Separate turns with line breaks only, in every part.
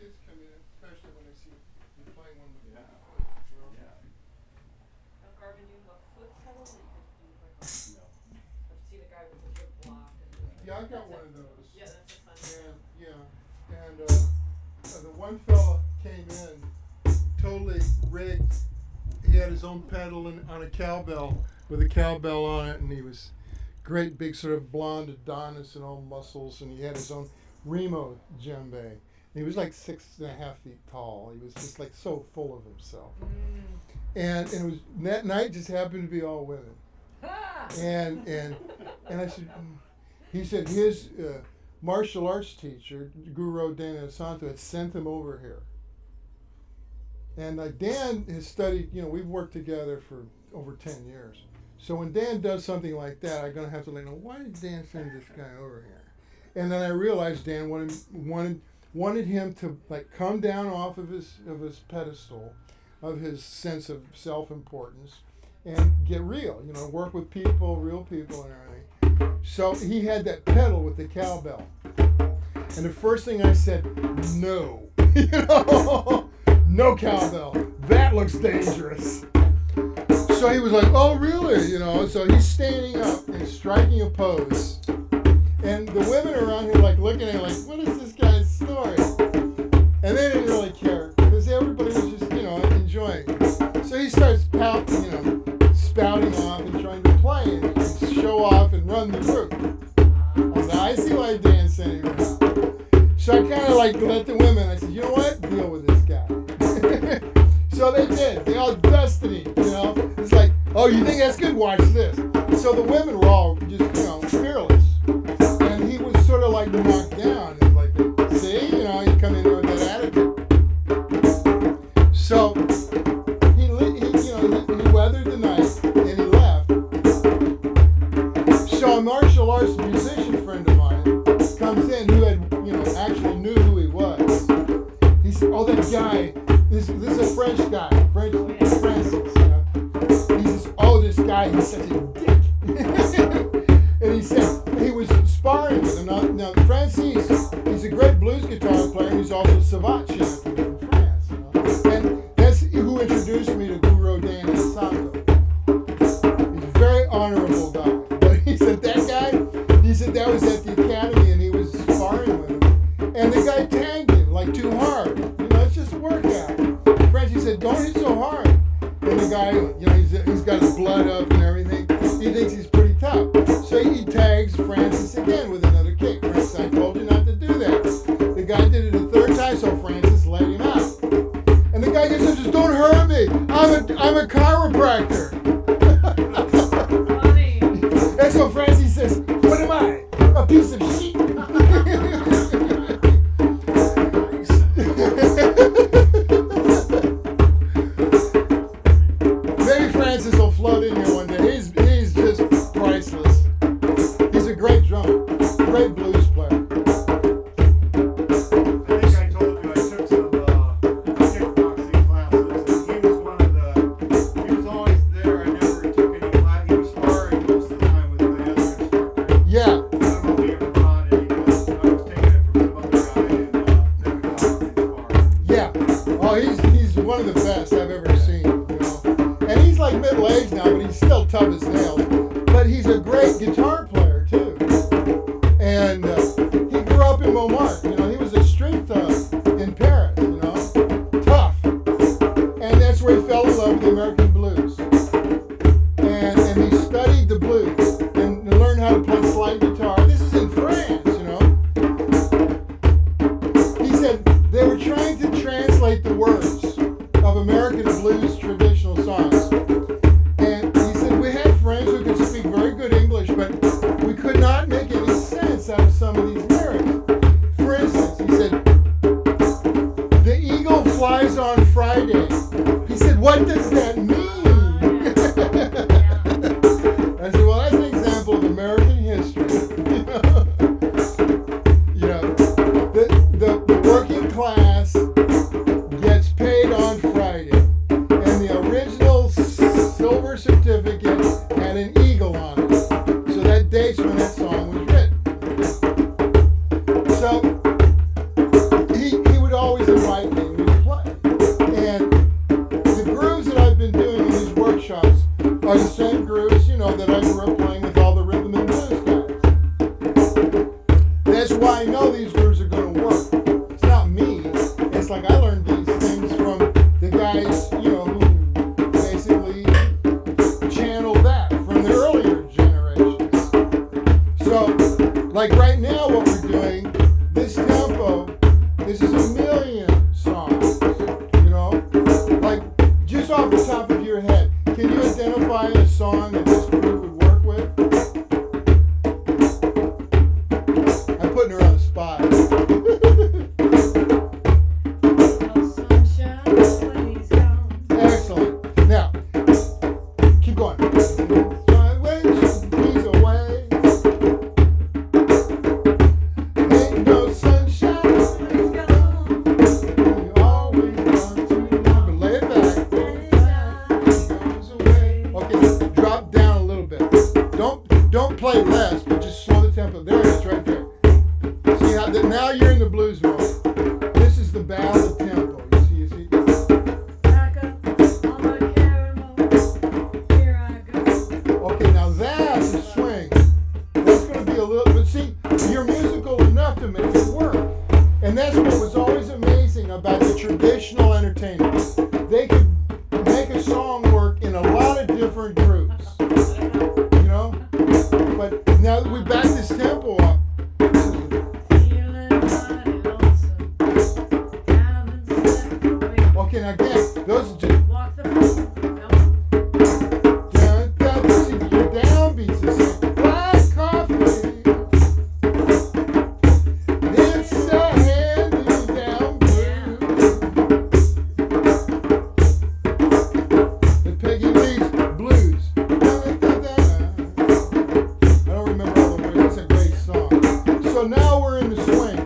kids come in, especially when they see you playing one with
Yeah.
your foot. You know?
Yeah.
Now, Garvin, you have a foot pedal that you could do like a.
No.
I've seen a guy with a foot block. And
Yeah, I got
that's
one of those.
Yeah, that's a fun.
And the one fella came in totally rigged. He had his own pedal on a cowbell with a cowbell on it, and he was great, big sort of blonde Adonis and all muscles, and he had his own Remo djembe. And he was like 6.5 feet tall. He was just like so full of himself. And it was that night just happened to be all women. And I said, he said his martial arts teacher, Guru Dana Santo, had sent him over here. And Dan has studied, we've worked together for over 10 years. So when Dan does something like that, I'm going to have to let him know, why did Dan send this guy over here? And then I realized Dan wanted him to like come down off of his pedestal, of his sense of self-importance, and get real, work with people, real people and everything. So he had that pedal with the cowbell. And the first thing I said, no. No cowbell. That looks dangerous. So he was like, oh, really? So he's standing up and striking a pose. And the women around here like looking at him like, what is this guy's story? And they didn't really care because everybody was just, enjoying it. So he starts spouting off and trying to play and show off and run the group. I said, I see why Dan's sending him out. So I kind of like let the women, I said, you know what? Deal with this guy. So they did. They all dusted him, It's like, oh, you think that's good? Watch this. So the women were all just, fearless. And he was sort of like knocked down. It's like, see, you come in there with that attitude. So he weathered the night and he left. So a martial arts musician friend of mine comes in who had, actually knew who he was. He said, oh, that guy, this is a French guy, Francis. He says, oh, this guy, he's such a dick. And he said, he was sparring with him. Now Francis, he's a great blues guitar player. He's also a savate champion from France. And that's who introduced me to Guru Dana Santo. He's a very honorable guy. But he said, that that was at the academy and he was sparring with him. And the guy tagged him like too hard. It's just a workout. Francis said, don't hit so hard. And the guy, he's got his blood up and everything. He thinks he's pretty tough. So he tags Francis again with another kick. Francis, I told you not to do that. The guy did it a third time, so Francis let him out. And the guy gets up and says, don't hurt me. I'm a chiropractor.
Funny.
And so Francis says, what am I? A piece of shit. Maybe Francis will float in here one day. He's just priceless. He's a great drummer, great blues player.
I think I told you I took some kickboxing classes, and he was always there. I never took any class. He was sparring most of the time with the other instructor.
Yeah.
I don't know if he ever brought any, but I was taking it from some other guy and never got any sparring.
Yeah. Oh, he's one of the best I've ever seen. And he's like middle-aged now, but he's still tough as nails. But he's a great guitar player too. And he grew up in Montmartre. He was a street thug in Paris. Tough. And that's where he fell in love with the American blues. And he studied the blues and learned how to play slide guitar. This is in France. He said they were trying to translate the words of American blues traditional songs. And he said we had friends who could speak very good English, but we could not make any sense out of some of these lyrics. For instance, he said, the eagle flies on Friday. He said, what does that mean? I said, well, that's an example of American history. The working class gets paid on Friday, and the original silver certificate had an eagle on it. So that dates when that song was written. So he would always That's why I know these grooves are going to work. It's not me. It's like I learned these things from the guys, you know, who basically channeled that from the earlier generations. So, like right now, what we're doing, this tempo, this is 1,000,000 songs. You know, like just off the top of your head, can you identify a song that this groove would work with? I'm putting her on the spot. Excellent. Now, keep going. He's away. Ain't no sunshine. You always want to remember. Lay it back. Goes away. Okay, drop down a little bit. Don't play less, but just slow the tempo. There it is, right there. See how now you're in the blues mode. This is the ballad tempo. You see. Okay, now that's a swing. That's going to be a little, but see, you're musical enough to make it work. And that's what was always amazing about the traditional entertainers. They could make a song work in a lot of different groups. You know? But now that we back this tempo up, okay, now again, those are just, see, your downbeats is black coffee. It's a handy down the Peggy Lee's blues. I don't remember all the words. It's a great song. So now we're in the swing,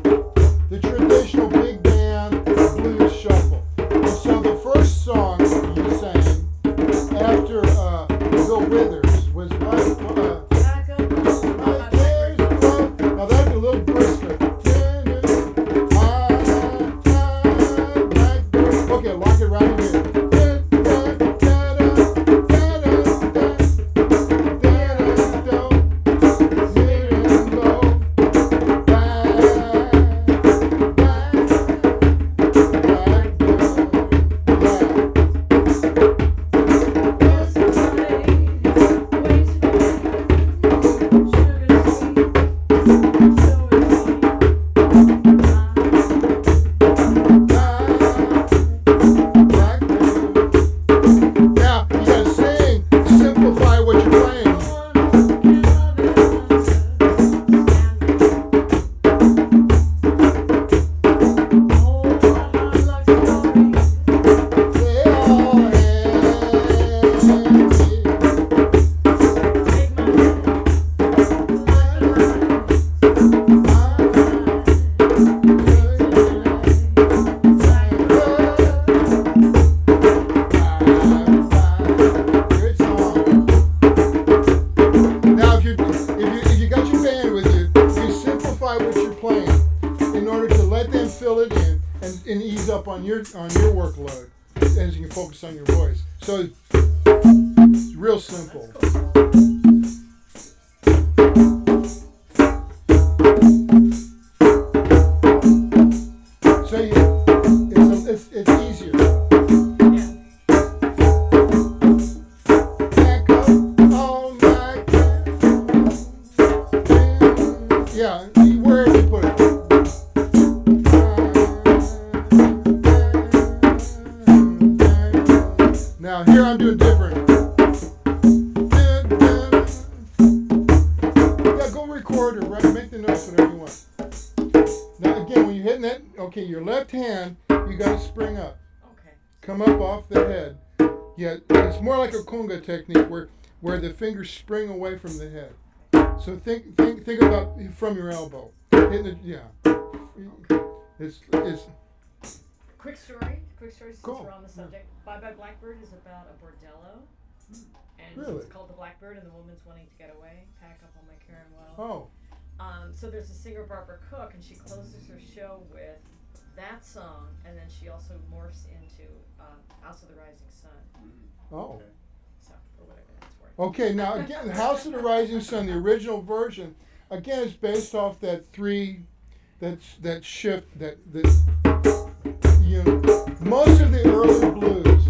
the traditional big band blues shuffle. And so the first song you sang after Bill Withers was what? Now that's a little brisker. Okay, lock it right here. Now, you gotta sing, simplify what you're playing. Great song. Now, if you got your band with you, you simplify what you're playing in order to let them fill it in and ease up on your workload as you can focus on your voice. So it's real simple. So it's easier. Back up all night. Yeah, wherever you put it. Now here I'm doing different. Yeah, go record or make the notes whatever you want. Now again, when you're hitting that, okay, your left hand, you got to spring up.
Okay.
Come up off the head. Yeah, it's more like a conga technique where the fingers spring away from the head. So think about from your elbow. Hitting it, yeah. It's
Quick story since
Cool.
we're on the subject. Bye Bye Blackbird is about a bordello. And
Really?
it's called The Blackbird, and the woman's wanting to get away. Pack up all my care and well.
oh.
So there's a singer, Barbara Cook, and she closes her show with that song, and then she also morphs into House of the Rising Sun.
Oh.
So, or whatever that's worth.
Okay, now again, House of the Rising Sun, the original version, again, it's based off that that shift that most of the early blues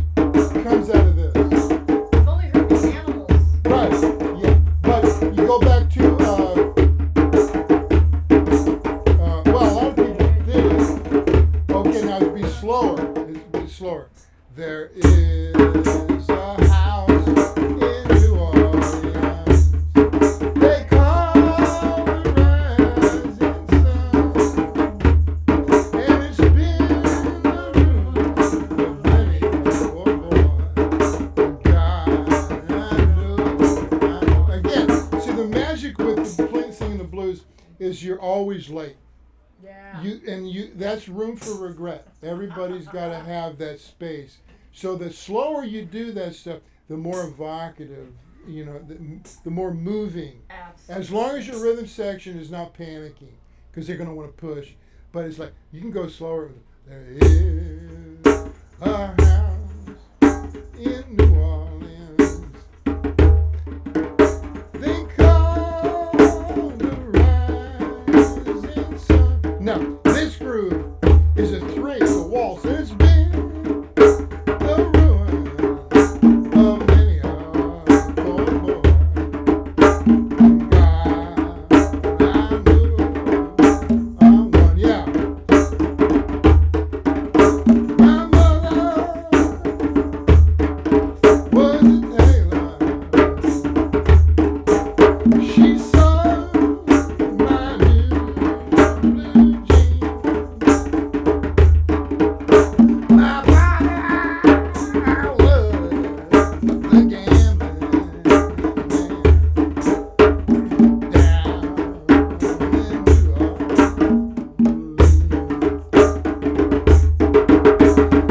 comes out of this.
I've only heard the Animals.
Right. Yeah. But you go back to well, a lot of people did it. Okay, now it'd be slower. It'd be slower. There is a house in New Orleans. They call the rising sun, and it's been the room of many a poor boy. God, I know. Again, see the magic with the singing the blues is you're always late.
Yeah.
That's room for regret. Everybody's got to have that space. So the slower you do that stuff, the more evocative, the more moving.
Absolutely.
As long as your rhythm section is not panicking, because they're going to want to push. But it's like, you can go slower. There is a house in New Orleans. They call the rising sun. Now, this groove is a 3, a waltz. It's been the ruin of many a poor boy. God, I know I'm one. Yeah. My mother was a tailor. She sewed my new blue jeans. My father was the gambling man down in New Orleans.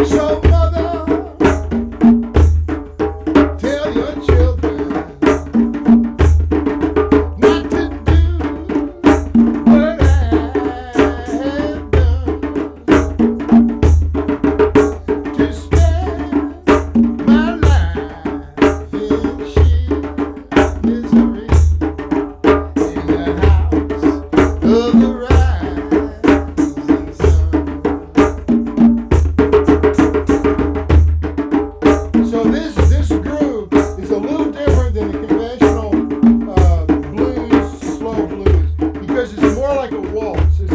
So mother, tell your children not to do what I have done. To spend my life in sheer misery in the house of the rising sun. So this groove is a little different than the conventional blues, slow blues, because it's more like a waltz. If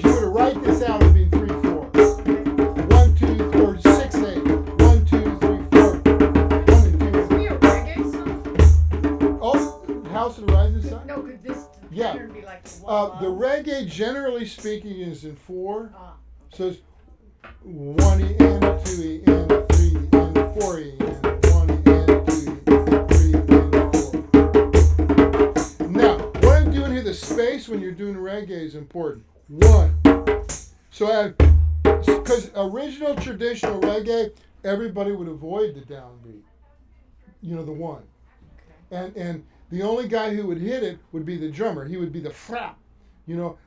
you were to write this out, it'd be 3/4. 1, 2, 3, or 6, 8. 1, 2, 3, 4. 1 and 2.
Isn't it a reggae song?
Oh, House of the Rising Sun?
No, could this
Yeah.
pattern be like one
The
love?
reggae, generally speaking, is in 4.
Ah,
So it's 1E and a 2E and a 3E and a 4E and a 1E and a 2E and a 3E and a 4. Now, what I'm doing here, the space when you're doing reggae is important. 1. So because original traditional reggae, everybody would avoid the downbeat. The 1.
okay.
And the only guy who would hit it would be the drummer. He would be the frap,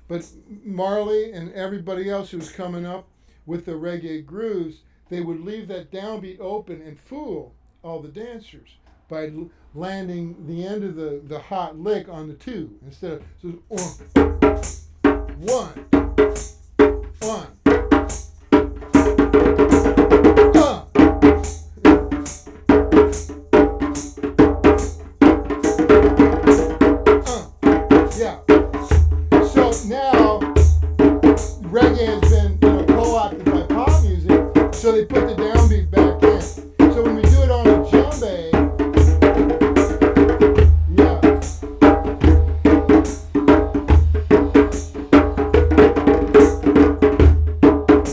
But Marley and everybody else who was coming up with the reggae grooves, they would leave that downbeat open and fool all the dancers by landing the end of the hot lick on the 2 instead of 1, 1. Yeah. So now reggae has been co-opted by pop music, so they put the downbeat back in. So when we do it on a djembe, yeah.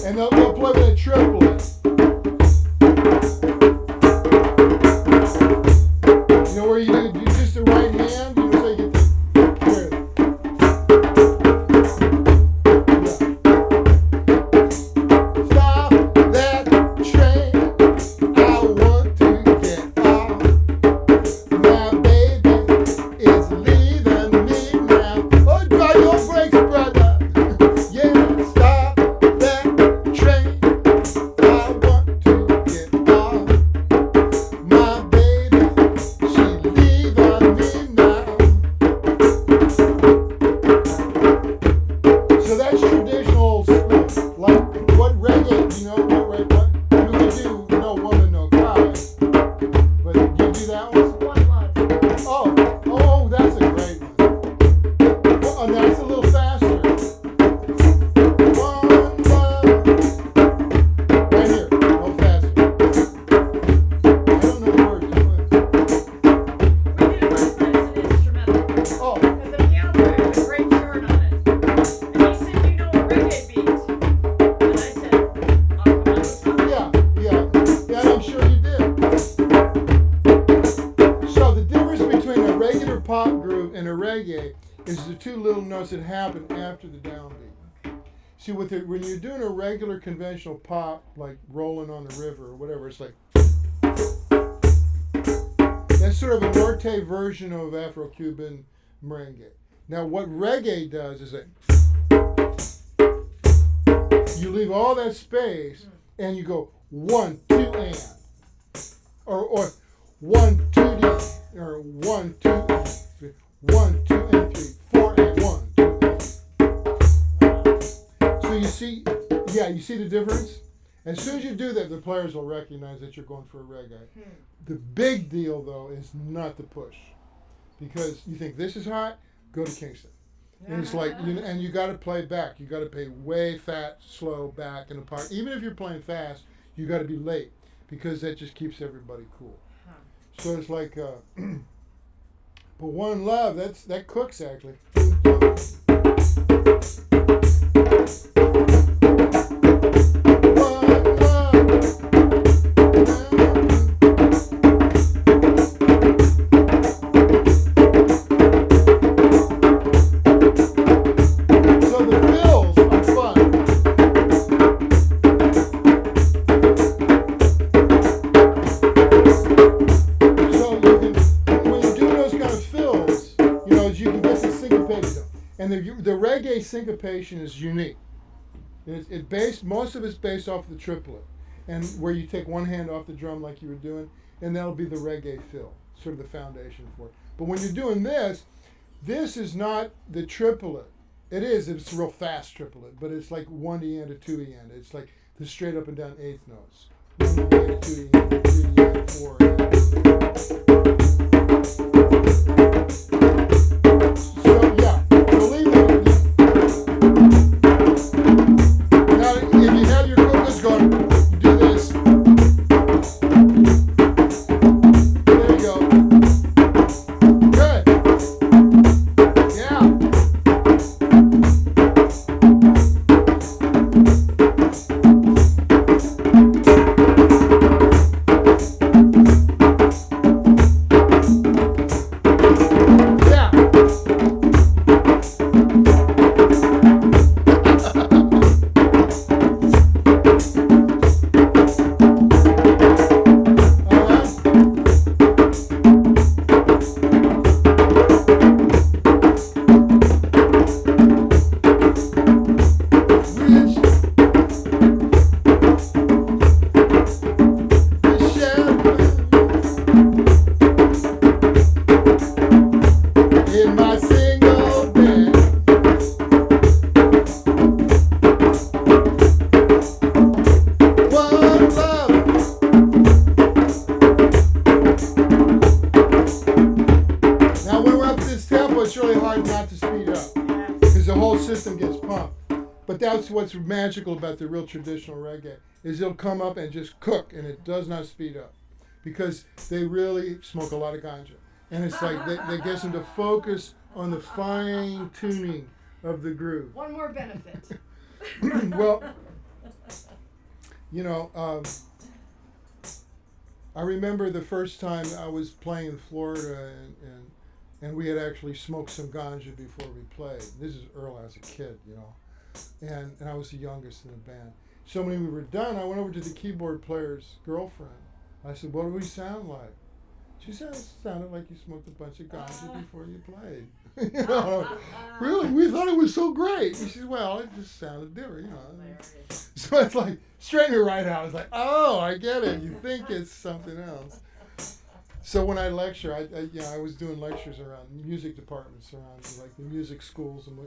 And they'll play with a triplet. Where you do just the right hand, so you get the here. Yeah. Stop that train. that's traditional school. Like what reggae, you know, what you can do no woman, no cry. But you do that one?
One Love.
Oh, that's a great one. Well, and that's a little faster. One love. Right here, a little faster. I don't know the words.
We did it last night as an instrumental.
Oh,
Because the piano player had a great turn on it. And he said, you know a reggae beat. And I said, I'll come up with something.
yeah, and I'm sure you did. So the difference between a regular pop groove and a reggae is the two little notes that happen after the downbeat. See, when you're doing a regular conventional pop, like Rolling on the River or whatever, it's like that's sort of a Norte version of Afro-Cuban merengue. Now, what reggae does is that you leave all that space and you go 1, 2, and, or 1, 2, D, or 1, 2, and 3, 1, 2, and 3, 4, and 1, 2, and. So you see the difference? As soon as you do that, the players will recognize that you're going for a reggae. The big deal, though, is not to push. Because you think this is hot, go to Kingston. And it's like, and you got to play back. You got to play way fat, slow, back, and apart. Even if you're playing fast, you got to be late. Because that just keeps everybody cool. So it's like, but One Love, that cooks actually. The reggae syncopation is unique. Most of it's based off the triplet, and where you take one hand off the drum like you were doing, and that'll be the reggae fill, sort of the foundation for it. But when you're doing this is not the triplet. It's a real fast triplet, but it's like 1 E and a 2 E and. It's like the straight up and down eighth notes. 1 E and 2 E and 3 E and 4 E and. That's what's magical about the real traditional reggae is it'll come up and just cook, and it does not speed up because they really smoke a lot of ganja, and it's like that gets them to focus on the fine tuning of the groove.
One more benefit.
Well, I remember the first time I was playing in Florida, and we had actually smoked some ganja before we played. This is early as a kid, And I was the youngest in the band. So when we were done, I went over to the keyboard player's girlfriend. I said, "What do we sound like?" She said, "It sounded like you smoked a bunch of ganja before you played." Really? We thought it was so great. She said, "Well, it just sounded different, So it's like, straighten her right out. It's like, oh, I get it. You think it's something else. So when I lecture, I was doing lectures around music departments around like the music schools and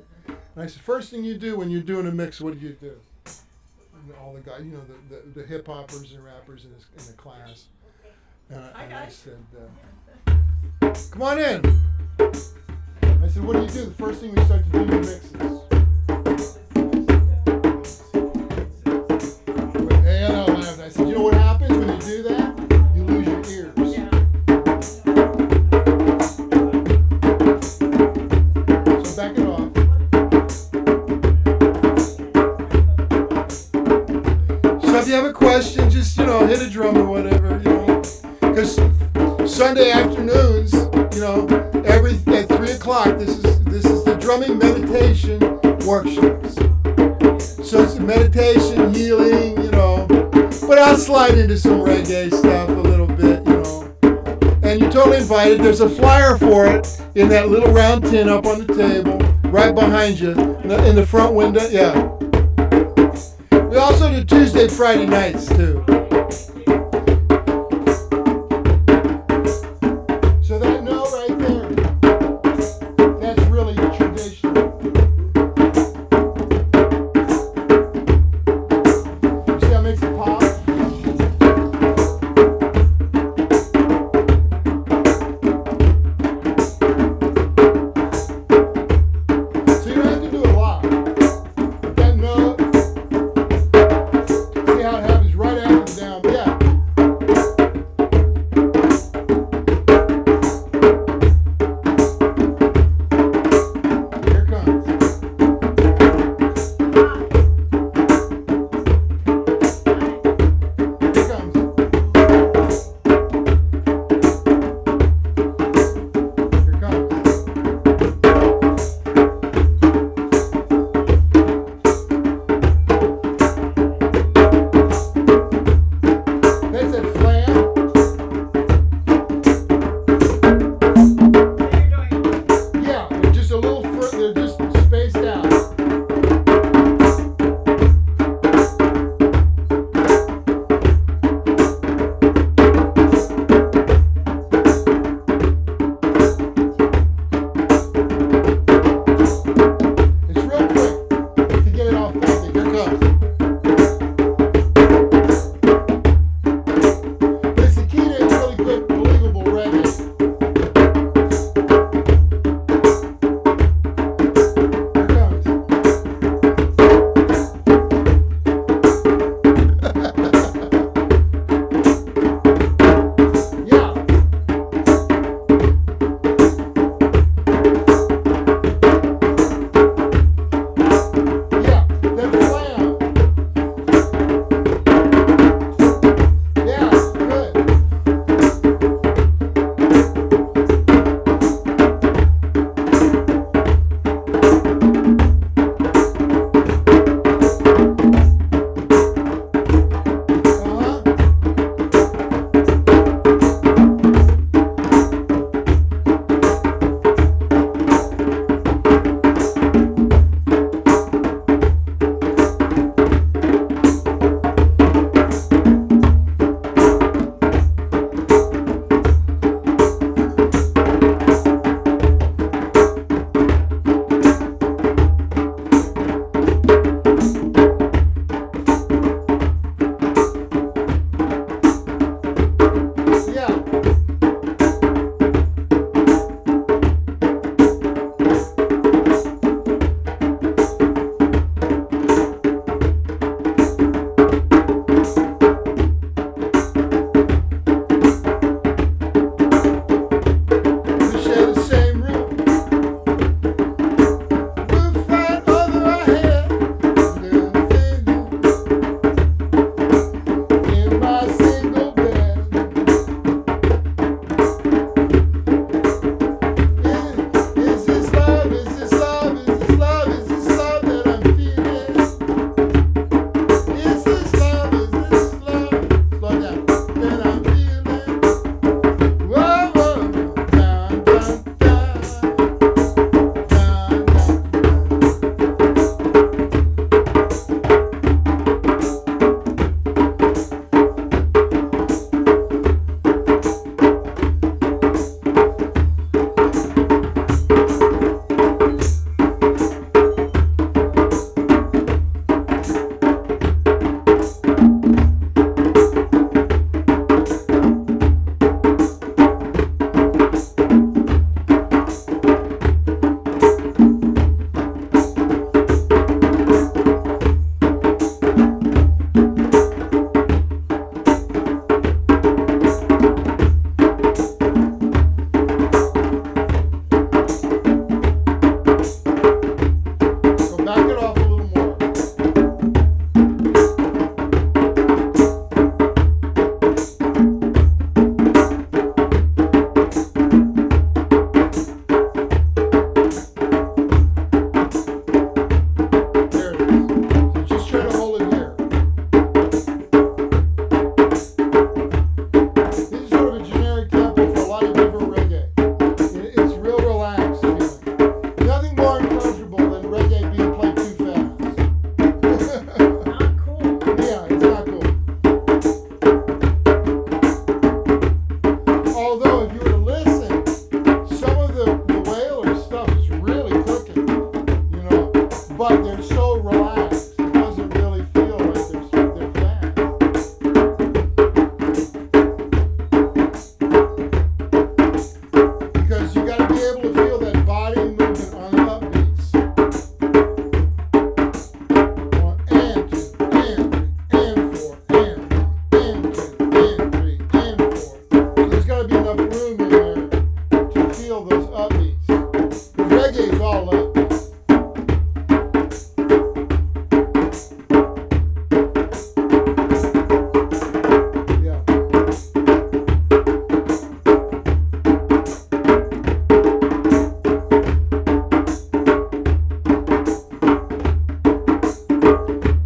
I said, first thing you do when you're doing a mix, what do you do? And all the guys, the hip hoppers and rappers in the class, and I said, come on in. I said, what do you do? The first thing we start to do your mixes. And I laughed. I said, you know what happens when you do that? You lose your ears.
Yeah.
So back it off. So if you have a question, just, hit a drum or whatever, Because Sunday afternoons, at 3 o'clock, this is the drumming meditation workshops. So it's meditation, healing, but I'll slide into some reggae stuff a little bit, And you're totally invited. There's a flyer for it in that little round tin up on the table, right behind you, in the front window. Yeah. We also do Tuesday, Friday nights too. So that note right there, that's really traditional. You see how it makes it pop? So you don't have to do a lot. But that note, see how it happens right after the down. Yeah.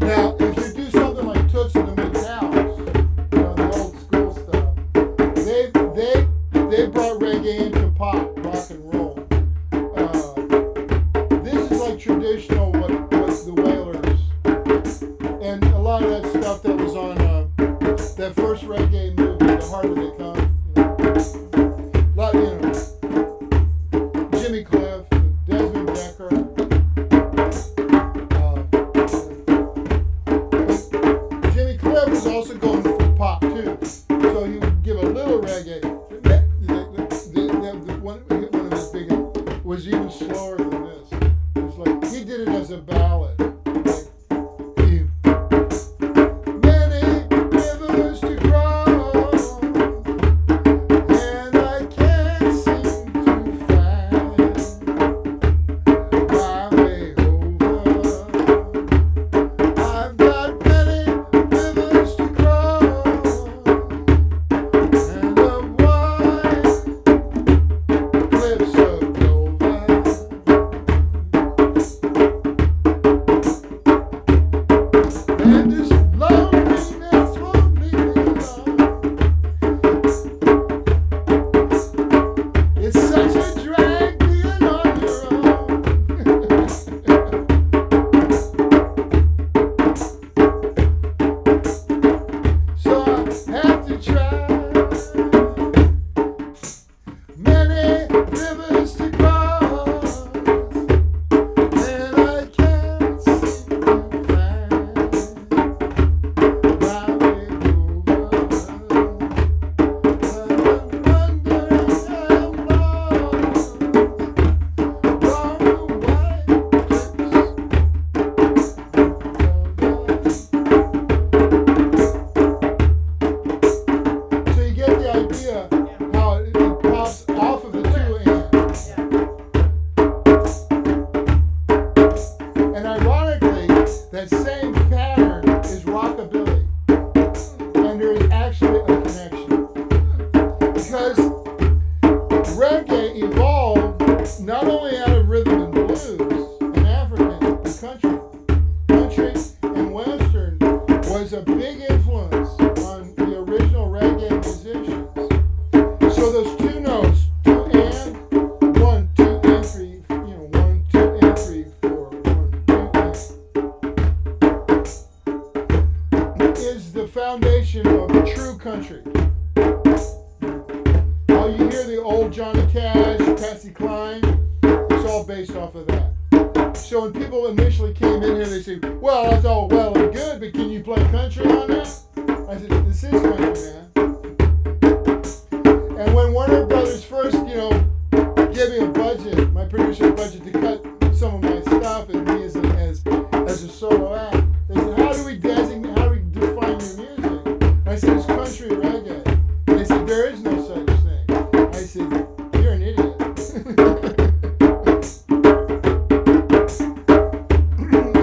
Now, if you do something like Toots and the McDowells, you know, the old school stuff, they brought reggae into pop, rock and roll. This is like traditional what the Wailers, and a lot of that stuff that was on that first reggae movie, The Harder They Come. A lot, Jimmy Cliff, Desmond Decker. Jimmy Cliff was also going for pop too, so he would give a little reggae. One of his big was even slower than this. It's like he did it as a ballad. Many rivers to cross, and I can't seem to find my way over. I've got many rivers to cross, and the wide cliffs of Dover. And this loneliness won't leave me alone. It's such a drag being on your own. So I have to try many rivers to cross, and I can't seem to find my way over. But I'm wondering how long from the white cliffs of Dover. So you get the idea how it pops off of the two amps.
Yeah.
And ironically, that same pattern is rockabilly. And there is actually a connection. Because reggae evolved not only out of rhythm and blues and African and country. Country and Western was a big influence on the original reggae musicians. So those two notes, 2 and 1, 2 and 3, 1, 2 and 3, 4, 1, 2 and is the foundation of true country. How you hear the old Johnny Cash, Patsy Cline, it's all based off of that. So when people initially came in here, they say, well, that's all well and good, but can you play country on that? I said, this is country, man. And when Warner Brothers first, gave me a budget, my producer a budget to cut some of my stuff and me as a solo act, they said, how do we define your music? I said, it's country reggae. And they said, there is no such thing. I said, you're an idiot.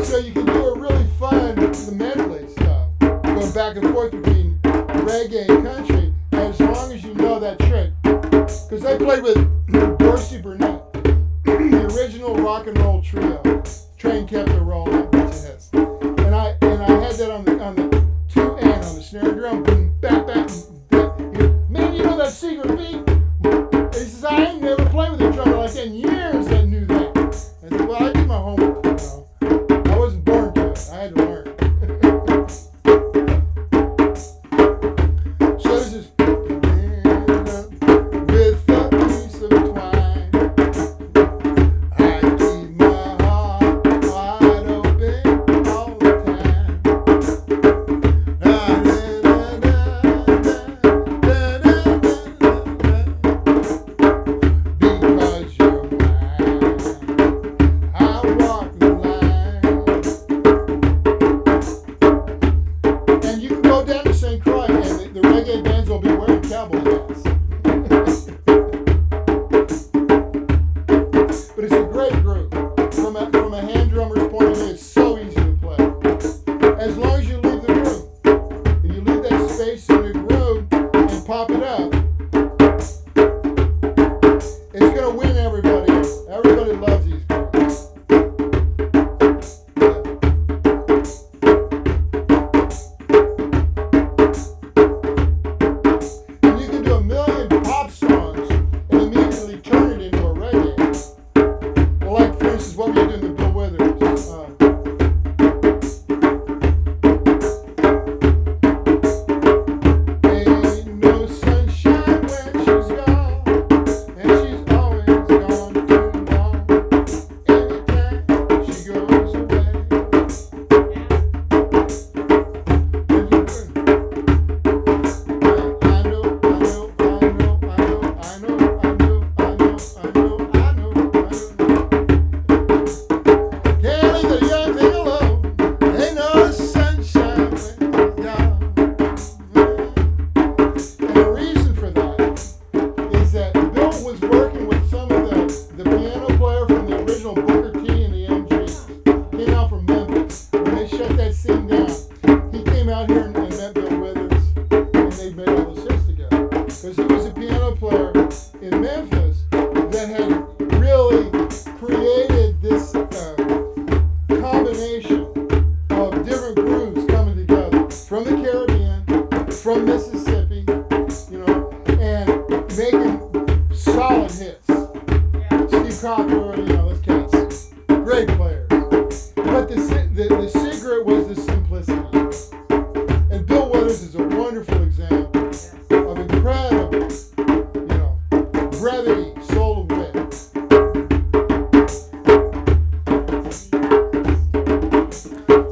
So you can do a really fun, the medley stuff, going back and forth between reggae and country, as long as you know that trick. Because I played with Dorsey Burnett, the original rock and roll trio. Train kept it rolling, that bunch of hits. And I had that on the 2 and on the snare drum, boom, bap, bap, bap. Man, you know that secret beat? He says, I ain't never played with a drummer like that in years that knew that. I said, well, I did my homework, I wasn't born to it. I had to learn. So this is with a piece of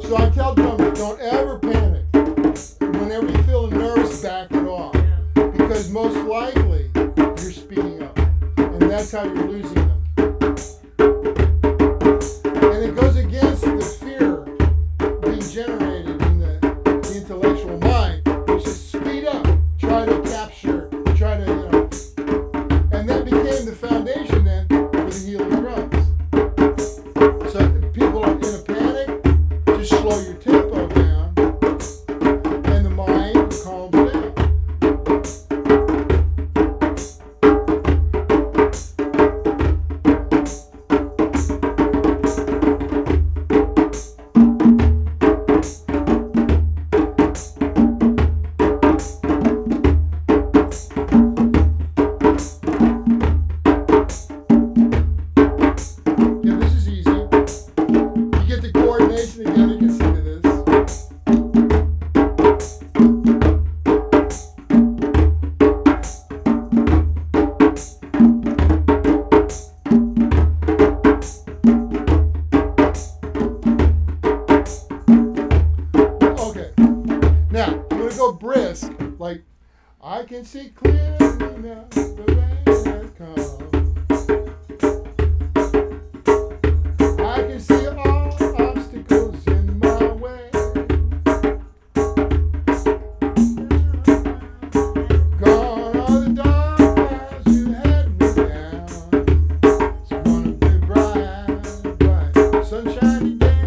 So I tell drummers, don't ever panic. Whenever you feel nervous, back it off. Because most likely, you're speeding up. And that's how you're losing them. And it goes against the fear being generated in the intellectual mind, which is speed up, try to capture, try to, and that became the foundation then for the Healy drums. So people are in a panic, just slow your tempo down, and the mind calms down. Yeah, this is easy. You get the coordination together, you can see to this. Okay. Now, you want to go brisk, like, I can see clearly now the rain has come. I can see all obstacles in my way. Gone are the dark clouds you had me down. It's gonna be bright, bright, sunshiny day.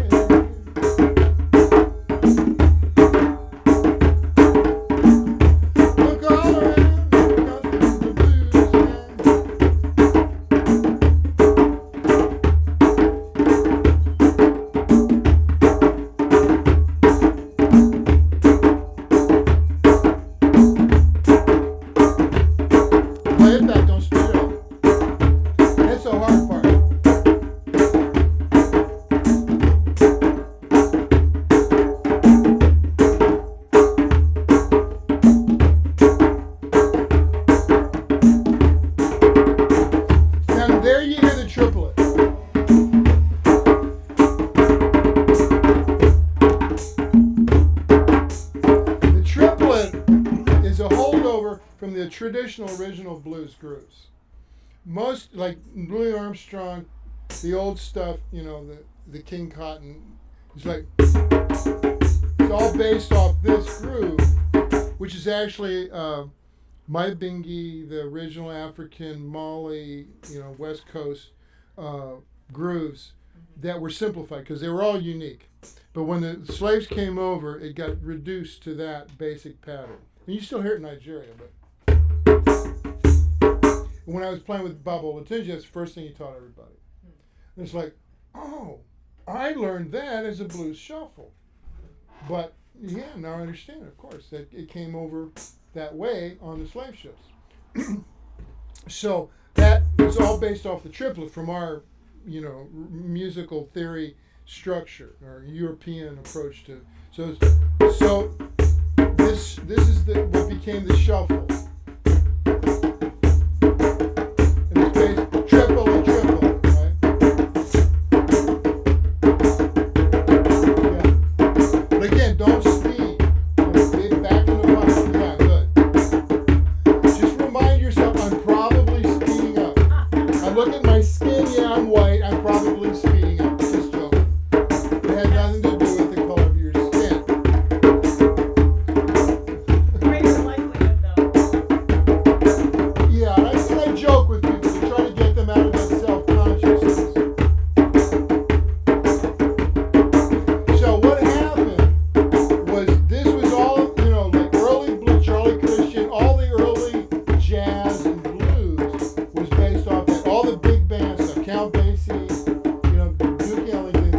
Look all around, nothing but blue sky. Play it back, don't speed it up. That's the hard part. Now there you hear the triplet. The triplet is a holdover from the traditional original blues grooves. Most, like Louis Armstrong, the old stuff, the King Cotton, it's like, it's all based off this groove, which is actually Maibingi, the original African Mali, West Coast grooves that were simplified because they were all unique. But when the slaves came over, it got reduced to that basic pattern. And you still hear it in Nigeria, but when I was playing with Bob Olatunji, that's the first thing he taught everybody. And it's like, oh, I learned that as a blues shuffle. But yeah, now I understand, of course, that it came over that way on the slave ships. So that is all based off the triplet from our, musical theory structure or European approach to. So this is what became the shuffle. And it's based triple and triple, right? Yeah. But again, don't speed. Get back in the box. Yeah, good. Just remind yourself, I'm probably speeding up. I look at my skin, yeah, I'm white. I'm probably speeding up. Just joking. It has nothing to do with the color of your skin.
Greater likelihood, though.
Yeah, I think I joke with people to try to get them out of that self-consciousness. So what happened was this was all, like early blue, Charlie Christian, all the early jazz and blues was based off that. All the big bands, stuff, Count Basie, Duke Ellington,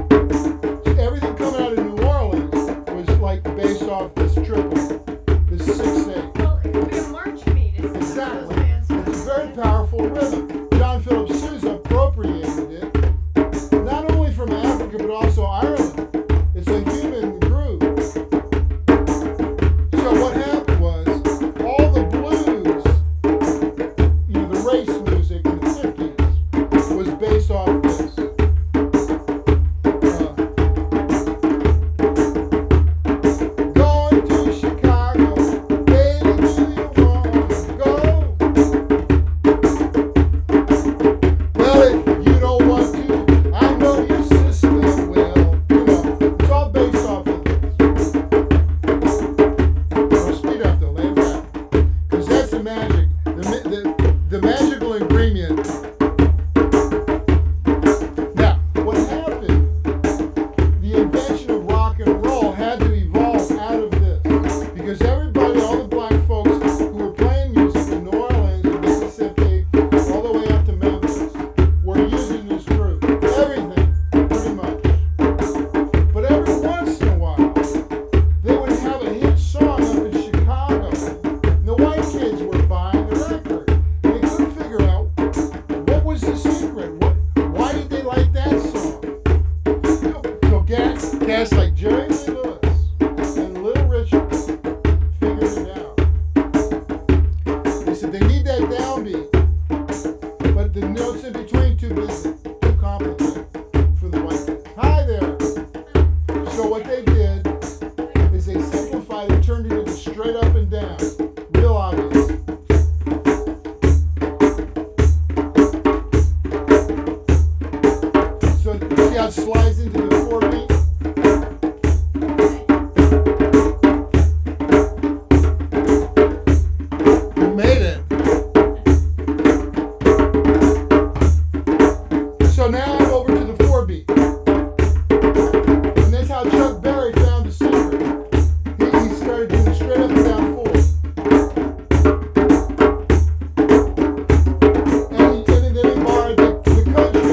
everything coming out of New Orleans was like based off this triple, this 6/8.
Well, it could be a march beat. It's
Exactly.
those bands.
It's a very powerful rhythm. John Philip Sousa appropriated it, not only from Africa but also Ireland. It's a human groove. So what happened was all the blues, the race music in the 50s was based off this. is they simplified it, turned it into straight up and down. Real obvious. So see how it slides into the 4-beat? You made it. So now I'm over to the 4-beat. And that's how Chuck Berry found the secret. He started doing a straight up and down 4. And then he borrowed the country.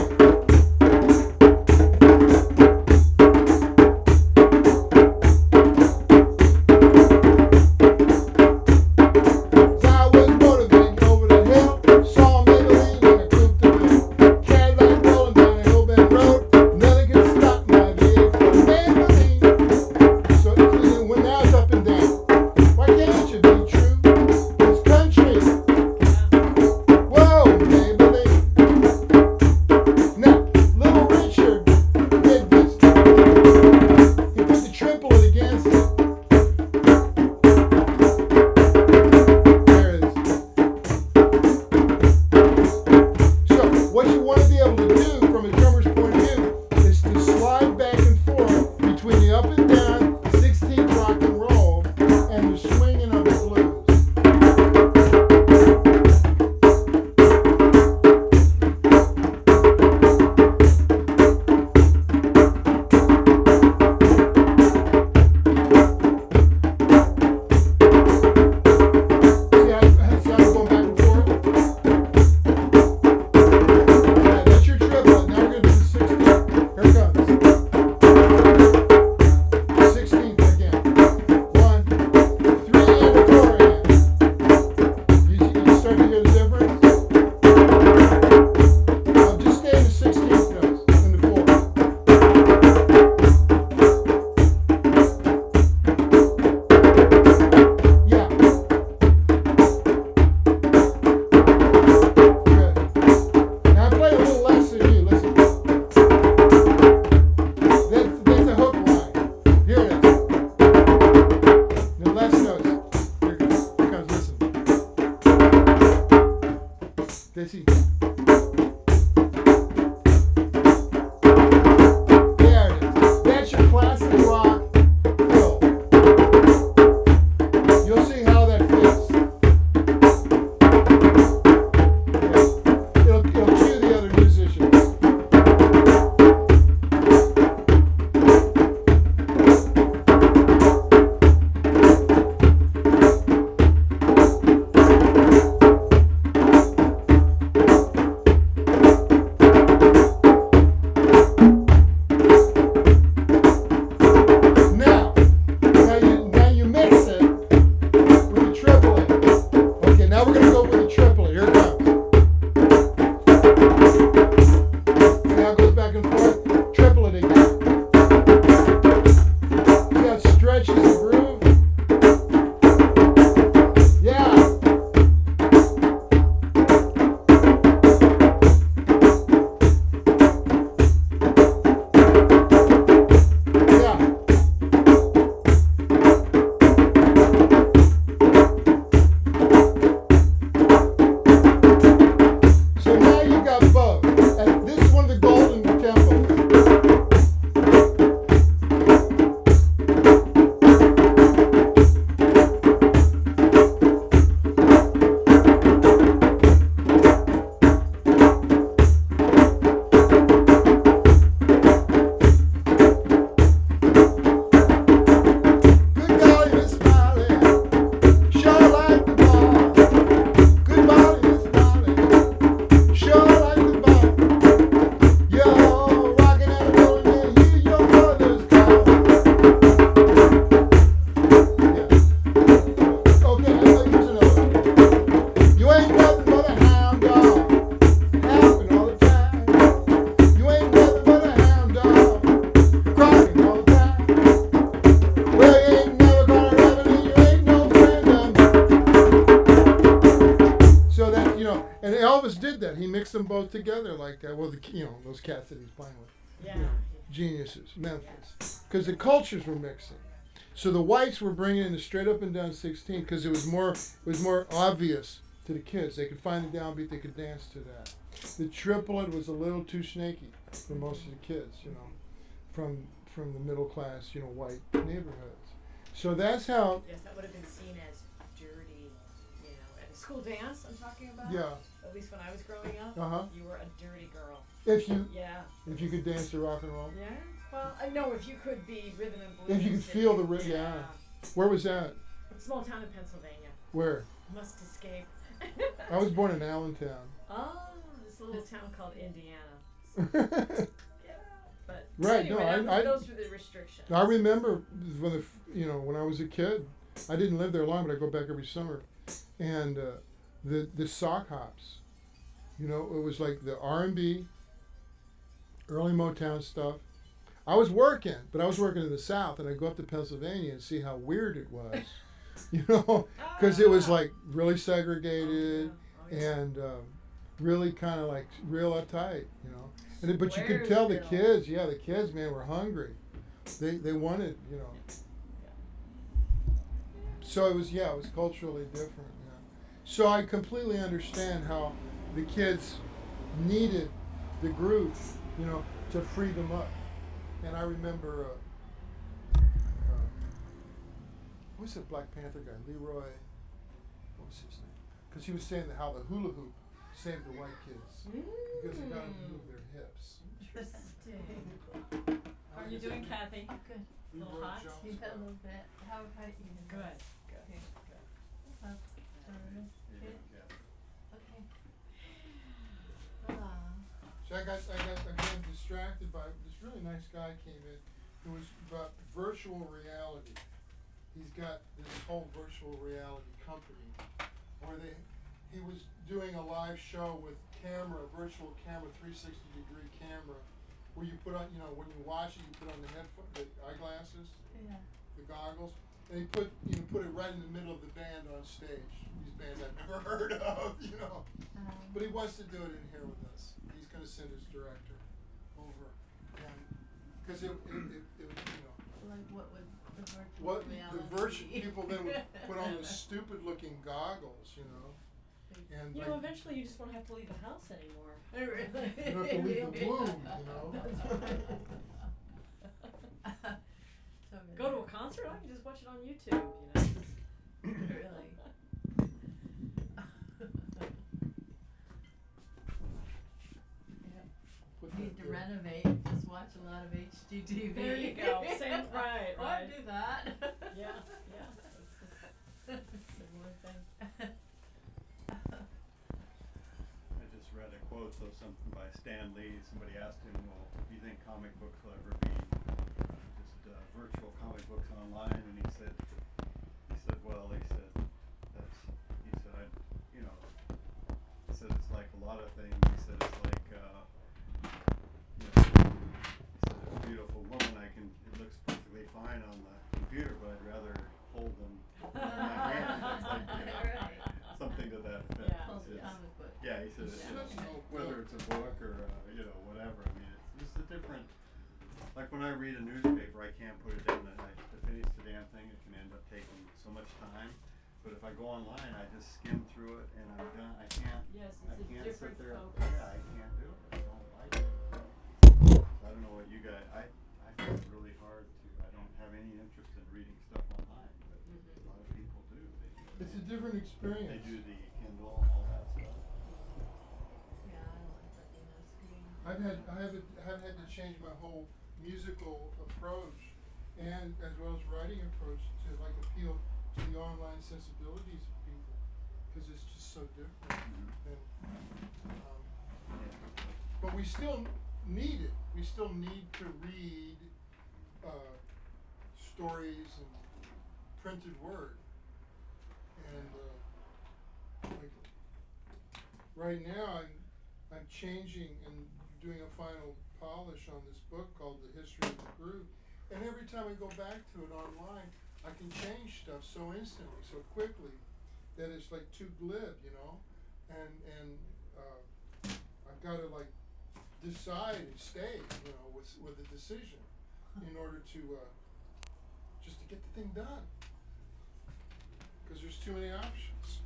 So I was motivated over the hill, saw Maybelline and I cooped the bill. Cadillac rolling down an old bend road, nothing can stop my vehicle from Maybelline. So when now it's up and down, why can't you be true? It's country. Whoa, Maybelline. Now, Little Richard did this. He put the triplet against it. There it is. So, what you want to be able to do from a drummer's point of view is to slide back and forth between the up and down, 16th rock and roll, and the swinging of the blues. See how I'm going back and forth? Yeah, that's your triplet. Now we're going to do the 16th. Here it comes. 16th again. 1, 3, and 4 again. You start to hear the difference? Now just stay in the 16th notes, in the 4. Yeah. Good. Now I play a little less than you. Listen. That's a hook line. Here it is. The less notes. Here comes. Listen. This is. There it is. That's your classic rock fill. You'll see how that fits. It'll cue the other musicians. Now you mix it with the triplet. Okay, now we're gonna go with the triplet. Here it comes. See how it goes back and forth? Triplet again. See how it stretches the groove? Yeah. Yeah. So now you got both. And this is one of the golden tempos. Good golly, Miss Smiley, sure like the ball. Good golly, Miss Smiley, sure like the ball. You're rocking and rolling, yeah, hear your mother's call. Yeah. Okay, here's another one. You ain't nothing but a hound dog, happing all the time. You ain't nothing but a hound dog, crying all the time. Well, you ain't never gonna love it, and you ain't no friend of mine. So that, and Elvis did that. He mixed them both together like that. Well, those cats that he's playing with.
Yeah.
Geniuses, Memphis. Because the cultures were mixing. So the whites were bringing in the straight up and down 16 because it was more obvious to the kids. They could find the downbeat, they could dance to that. The triplet was a little too snaky for most of the kids, from the middle class, white neighborhoods. So that's how.
Yes, that would have been seen as dirty, at a school dance I'm talking about.
Yeah.
At least when I was growing up, you were a dirty girl.
If you could dance to rock and roll.
Yeah. Well, I know if you could be rhythm and blues.
If you could feel the rhythm, yeah. Where was that?
Small town in Pennsylvania.
Where?
Must escape.
I was born in Allentown.
Oh, this little town called Indiana. Yeah. But
right.
anyway,
No,
those were the restrictions.
I remember when I was a kid. I didn't live there long, but I go back every summer, and the sock hops. It was like the R&B, early Motown stuff. I was working in the South, and I'd go up to Pennsylvania and see how weird it was, because it was like really segregated and really kind of like real uptight, But you could tell the kids, man, were hungry. They wanted, So it was culturally different. Yeah. So I completely understand how the kids needed the group, to free them up. And I remember, who's the Black Panther guy? Leroy, what was his name? Because he was saying how the hula hoop saved the white kids. Because it got them to move their hips.
Interesting. How are you doing, Kathy?
Oh, good.
A little hot?
Yeah, a little bit. How about you?
Good.
Okay. Okay.
So I got again distracted by this really nice guy came in who was about virtual reality. He's got this whole virtual reality company where he was doing a live show with virtual camera, 360-degree camera, where you put on, when you watch it, you put on the eyeglasses, the goggles, and he put it right in the middle of the band on stage. These bands I've never heard of, But he wants to do it in here with us. He's going to send his director over, and because it
Like what would the virtual reality
the virtual
be?
people then would put on those stupid-looking goggles, and
Eventually you just won't have to leave the house anymore.
you don't have to leave the bloom,
Go to a concert? I can just watch it on YouTube,
Really? Need to renovate, just watch a lot of HGTV.
There you go. Same, right.
Or do that.
Yeah. Similar thing.
I just read a quote of something by Stan Lee. Somebody asked him, well, do you think comic books will ever be just virtual comic books online? And he said, it's like a lot of things. He said, it's like, he said, a beautiful woman, it looks perfectly fine on the computer, but I'd rather hold them in my hand. It's like, something to that effect.
Yeah.
Hold the comic book.
Yeah, he said, whether it's a book or, whatever. I mean, it's just a different, like when I read a newspaper, I can't put it down to finish the damn thing. It can end up taking so much time. But if I go online, I just skim through it and I'm done. I can't
Different
sit there.
focus.
Yeah, I can't do it. I don't like it. I don't know what you guys, I find it really hard I don't have any interest in reading stuff online, but a lot of people do.
it's a different experience.
They do the Kindle and all that stuff.
Yeah, I don't like looking at a screen.
I've had to change my whole musical approach, and as well as writing approach to appeal to the online sensibilities of people, because it's just so different. But we still need it. We still need to read stories and printed word. And right now I'm changing and doing a final polish on this book called The History of the Groove. And every time I go back to it online, I can change stuff so instantly, so quickly, that it's like too glib, and I've got to decide and stay, with a decision in order to just to get the thing anything done because there's too many options.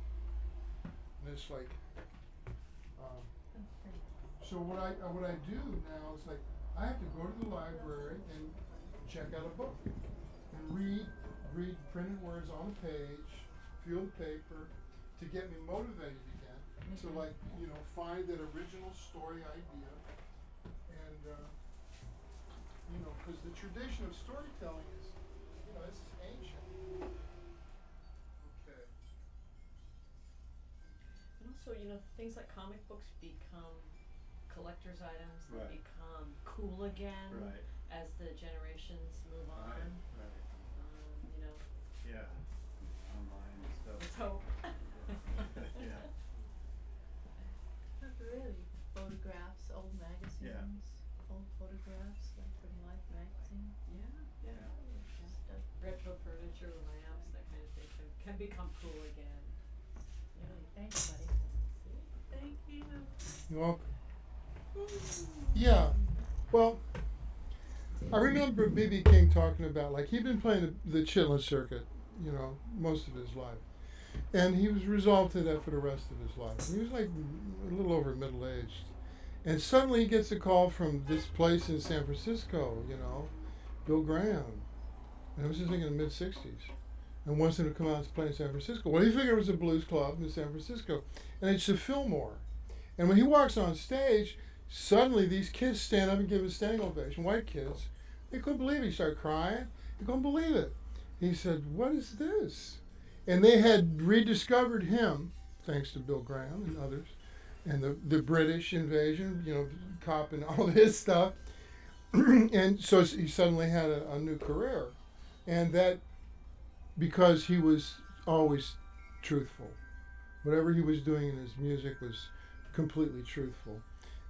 And it's like, so what I do now is like I have to go to the library and check out a book and read printed words on the page, feel the paper, to get me motivated again. To like, you know, find that original story idea, and you know, because the tradition of storytelling is, you know, this is ancient. Okay.
And also, you know, things like comic books become collector's items. They
Right.
become cool again
Right.
as the generations move on.
Right.
You know,
Yeah. Online stuff.
let's hope.
Yeah.
Not really. Photographs, old magazines, old photographs, like from Life magazine.
Yeah.
Stuff.
Retro furniture, lamps, that kind of thing can become cool again.
Really, thanks, buddy. Thank you.
You're welcome. Yeah. Well, I remember B.B. King talking about, like, he'd been playing the Chitlin circuit, you know, most of his life. And he was resolved to that for the rest of his life. He was like a little over middle-aged. And suddenly he gets a call from this place in San Francisco, you know, Bill Graham. And I was just thinking in the mid-60s. And wants him to come out and play in San Francisco. Well, he figured it was a blues club in San Francisco. And it's the Fillmore. And when he walks on stage, suddenly these kids stand up and give a standing ovation, white kids. They couldn't believe it. He started crying. They couldn't believe it. He said, "What is this?" And they had rediscovered him, thanks to Bill Graham and others, and the British invasion, you know, cop and all this stuff. And so he suddenly had a new career. And that, because he was always truthful. Whatever he was doing in his music was completely truthful.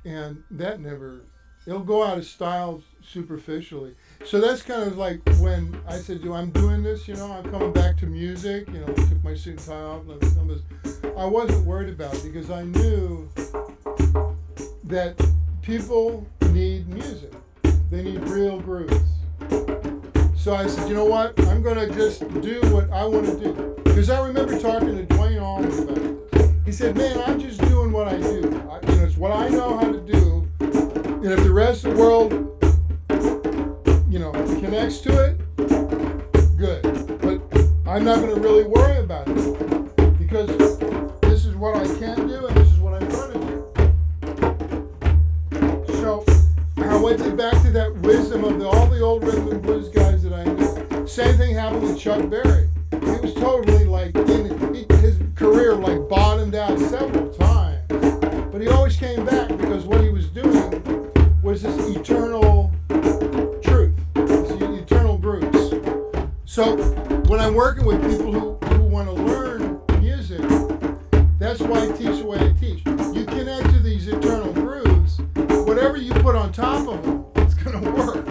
And that never, it'll go out of style superficially. So that's kind of like when I said, I'm doing this, you know, I'm coming back to music, you know, took my suit and tie off, I wasn't worried about it because I knew that people need music. They need real grooves. So I said, you know what, I'm going to just do what I want to do. Because I remember talking to Dwayne Allman about this. He said, man, I'm just doing what I do. You know, it's what I know how to do. And if the rest of the world, you know, connects to it, good. But I'm not going to really worry about it. Because this is what I can do and this is what I'm going to do. So I went back to that wisdom of all the old rhythm and blues guys that I knew. Same thing happened with Chuck Berry. He was totally like, his career like bottomed out several times. But he always came back because what he was doing was this eternal truth, this eternal grooves. So when I'm working with people who want to learn music, that's why I teach the way I teach. You connect to these eternal grooves. Whatever you put on top of them, it's going to work.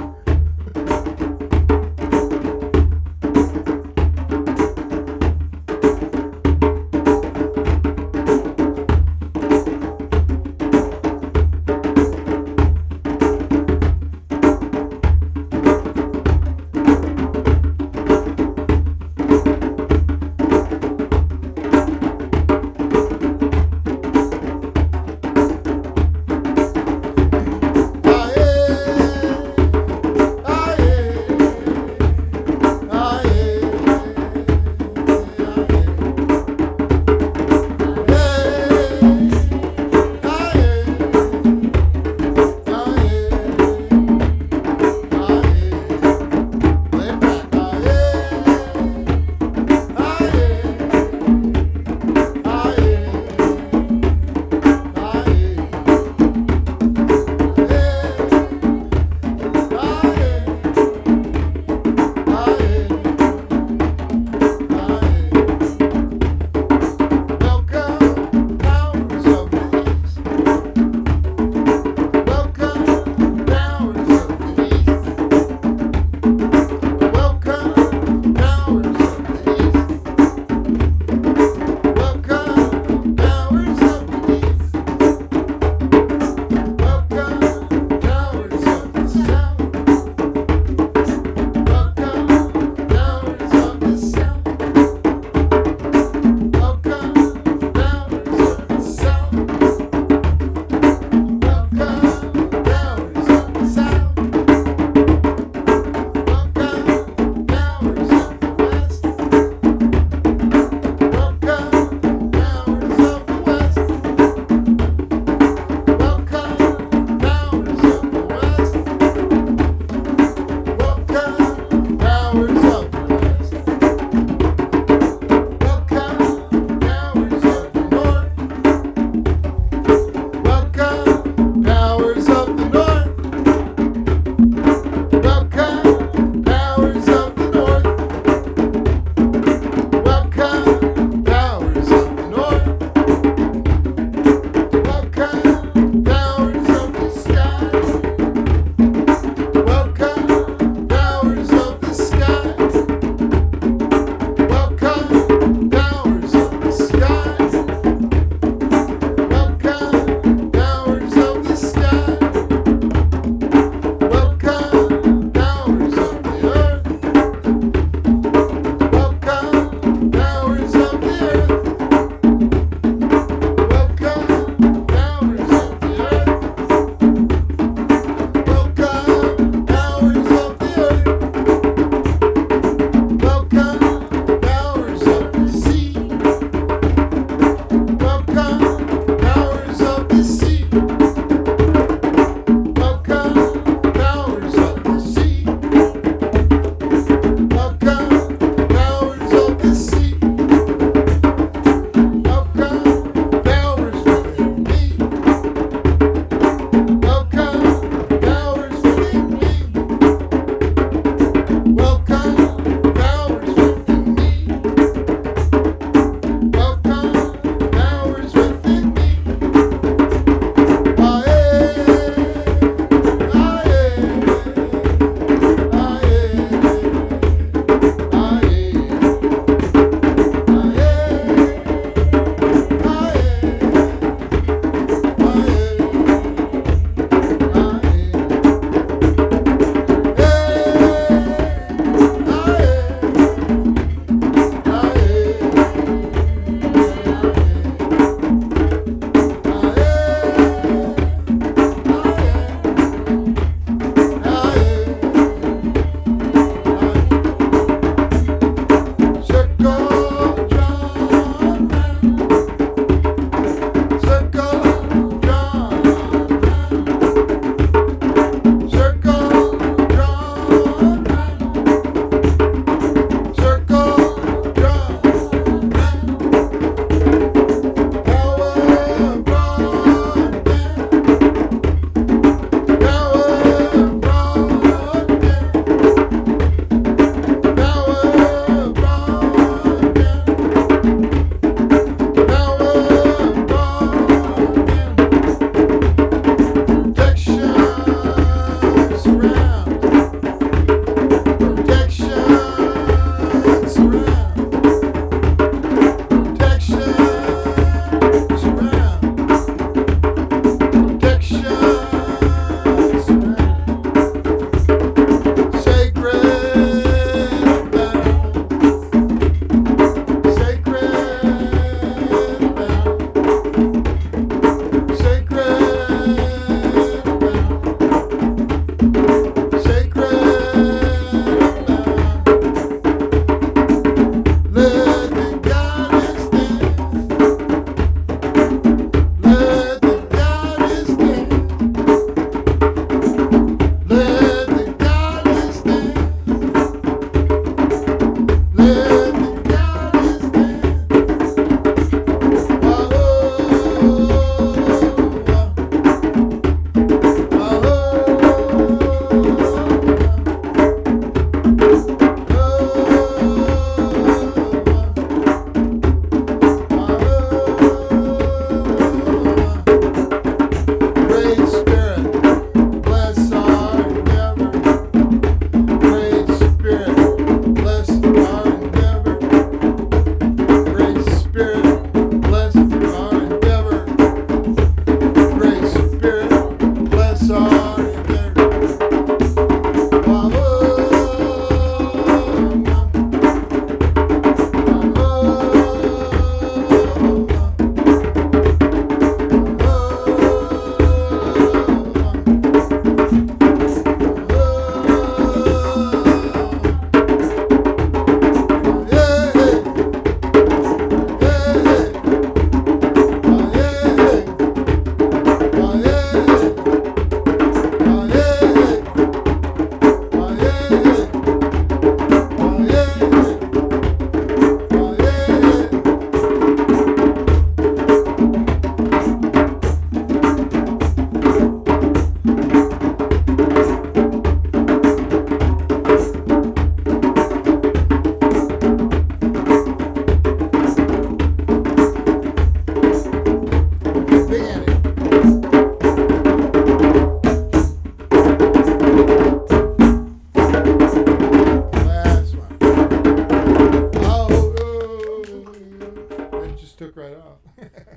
right off.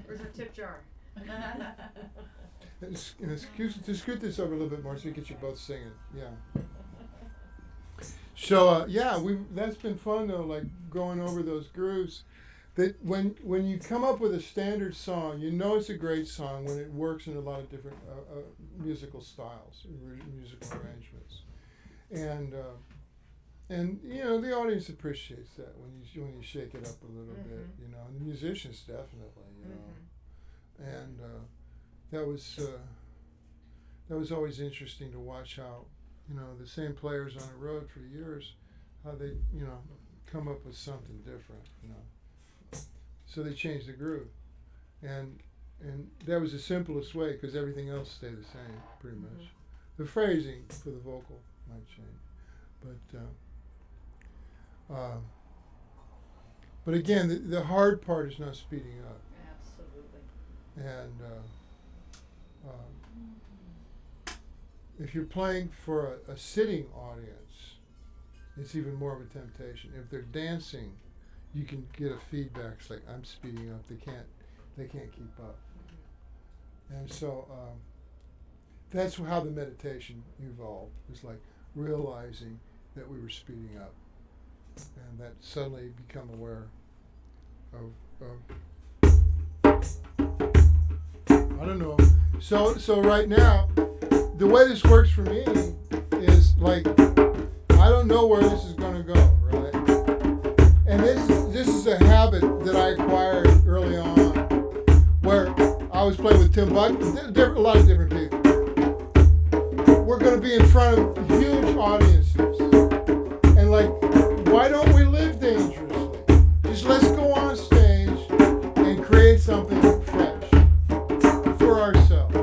Where's our tip jar?
To scoot this over a little bit more so we get you both singing. Yeah. So that's been fun though, like going over those grooves. That when you come up with a standard song, you know it's a great song when it works in a lot of different musical styles, musical arrangements, and the audience appreciates that when you shake it up a little bit, and the musicians definitely, and that was always interesting to watch how the same players on the road for years, how they come up with something different, so they changed the groove, and that was the simplest way because everything else stayed the same pretty much. The phrasing for the vocal might change, but again the hard part is not speeding up.
Absolutely.
And if you're playing for a sitting audience, it's even more of a temptation. If they're dancing, you can get a feedback. It's like I'm speeding up. They can't keep up. And so that's how the meditation evolved. It's like realizing that we were speeding up, and that suddenly become aware of I don't know. So right now, the way this works for me is like I don't know where this is going to go, right? And this is a habit that I acquired early on, where I was playing with Tim Buck, a lot of different people. We're going to be in front of huge audiences, and like, why don't we live dangerously? Just let's go on stage and create something fresh for ourselves.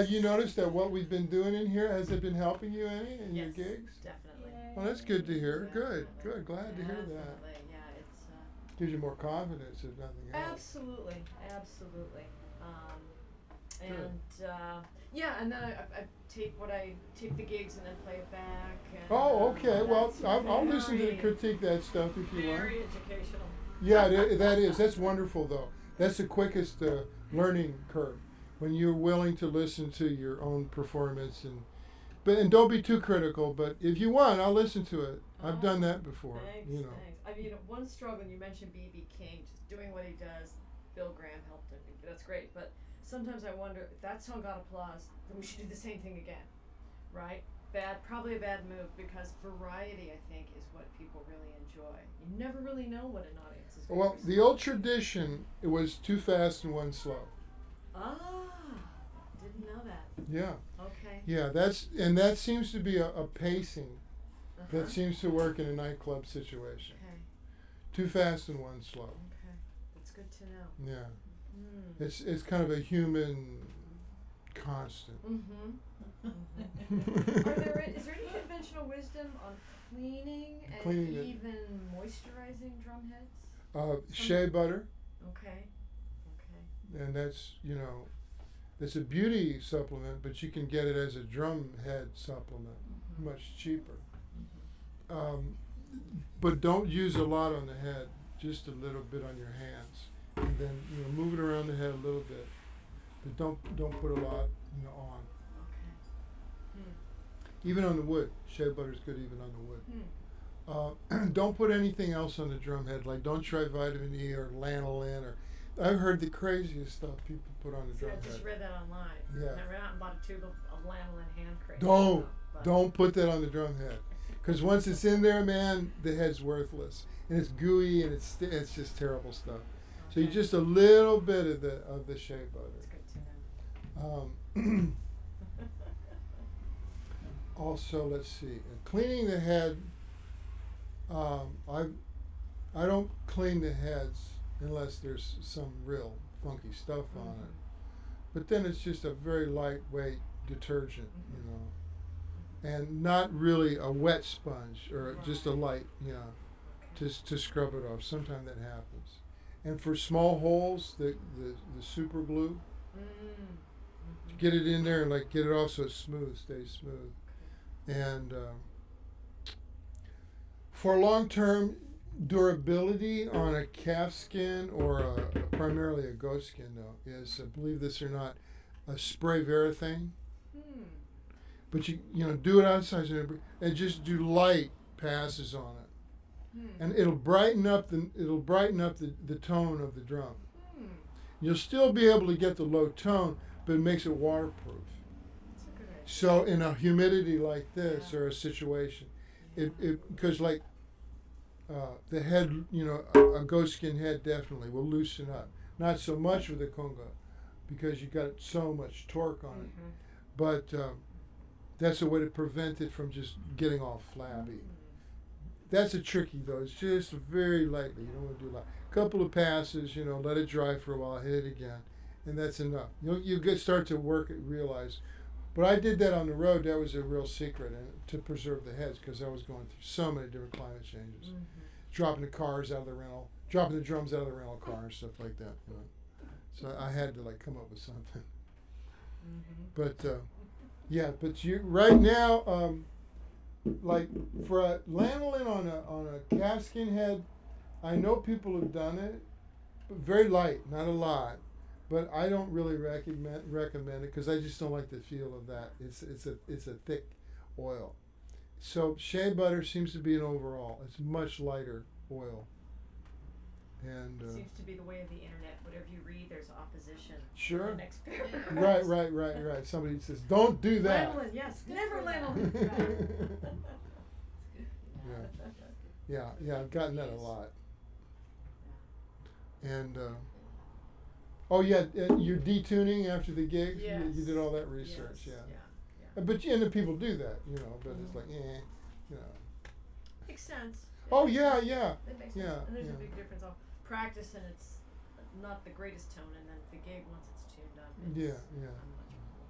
Have you noticed that what we've been doing in here, has it been helping you any in your
Yes,
gigs?
definitely.
Well, that's good to hear. Good,
Definitely.
good. Glad to hear that.
Definitely, yeah, it's
Gives you more confidence if nothing else.
absolutely, absolutely.
Good.
And yeah, and then I tape the gigs and then play it back. And,
Oh, okay. Well,
that's
I'll listen to
very,
critique that stuff if you want.
very educational.
Yeah, that is. That's wonderful, though. That's the quickest learning curve when you're willing to listen to your own performance and don't be too critical. But if you want, I'll listen to it. I've done that before.
Thanks,
You know.
thanks. I mean, one struggle, and you mentioned B.B. King, just doing what he does. Bill Graham helped him. That's great. But sometimes I wonder if that song got applause, then we should do the same thing again, right? Probably a bad move because variety, I think, is what people really enjoy. You never really know what an audience is going
Well,
to
the old tradition, it was 2 fast and 1 slow.
Ah, didn't know that.
Yeah.
Okay.
Yeah, that seems to be a pacing
Uh-huh.
that seems to work in a nightclub situation.
Okay.
2 fast and 1 slow.
Okay. That's good to know.
Yeah.
Hmm.
It's kind of a human constant.
Mm-hmm. Is there any conventional wisdom on cleaning and
Cleaning it.
even moisturizing drum heads?
Shea butter,
Okay. Okay.
and that's it's a beauty supplement, but you can get it as a drum head supplement, much cheaper. But don't use a lot on the head, just a little bit on your hands, and then move it around the head a little bit, but don't put a lot on.
Okay.
Even on the wood, shea butter's good even on the wood.
Hmm.
Don't put anything else on the drum head, like don't try vitamin E or lanolin or. I've heard the craziest stuff people put on the
See,
drum
I
head.
just read that online.
Yeah.
And I ran out and bought a tube of lanolin hand cream.
Don't put that on the drum head, because once it's in there, man, the head's worthless and it's gooey and it's just terrible stuff. So you just a little bit of the shea butter.
That's good to know.
Also, let's see, cleaning the head. I don't clean the heads unless there's some real funky stuff on it. But then it's just a very lightweight detergent, and not really a wet sponge or just a light, to scrub it off. Sometimes that happens. And for small holes, the super glue, get it in there and get it off so it's smooth, stays smooth. And for long-term durability on a calf skin or primarily a goat skin, though, is, believe this or not, a spray Verathane. But you do it outside and just do light passes on it, and it'll brighten up the tone of the drum. You'll still be able to get the low tone, but it makes it waterproof.
That's a good idea.
So in a humidity like this or a situation, because the head, a goat skin head definitely will loosen up. Not so much with the conga, because you got so much torque on it. But that's a way to prevent it from just getting all flabby. That's a tricky though. It's just very lightly. You don't want to do a lot. Couple of passes, let it dry for a while, hit it again, and that's enough. Start to work it, realize. But I did that on the road. That was a real secret, and to preserve the heads, because I was going through so many different climate changes, dropping the cars out of the rental, dropping the drums out of the rental car and stuff like that. So I had to come up with something. But but you right now, for a lanolin on a calfskin head, I know people have done it, but very light, not a lot. But I don't really recommend it because I just don't like the feel of that. It's a thick oil. So shea butter seems to be an overall. It's much lighter oil. And
seems to be the way of the internet. Whatever you read, there's opposition.
Sure.
The next paragraph.
Right. Somebody says, "Don't do that."
Lanolin, yes, never lanolin.
Yeah. I've gotten that a lot. And you're detuning after the gigs.
Yes.
You did all that research,
Yes.
yeah. But and the people do that, but it's like,
Makes sense.
Oh yeah.
It makes sense.
Yeah,
And there's
yeah.
a big difference on practice, and it's not the greatest tone, and then the gig once it's tuned up. It's
Yeah.
much nicer.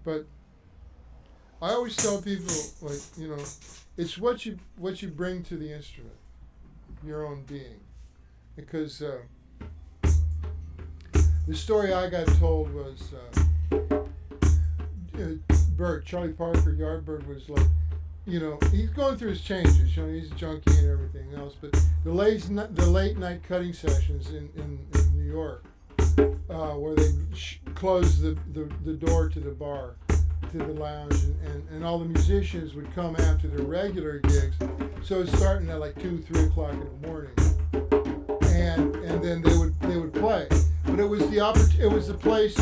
But I always tell people, like, you know, it's what you bring to the instrument, your own being, because the story I got told was Bert, Charlie Parker, Yardbird was like, you know, he's going through his changes. You know, he's a junkie and everything else. But the late night cutting sessions in New York, where they closed the door to the bar, to the lounge, and all the musicians would come after their regular gigs. So it's starting at like 2, 3 o'clock in the morning, and then they would play. But it was the place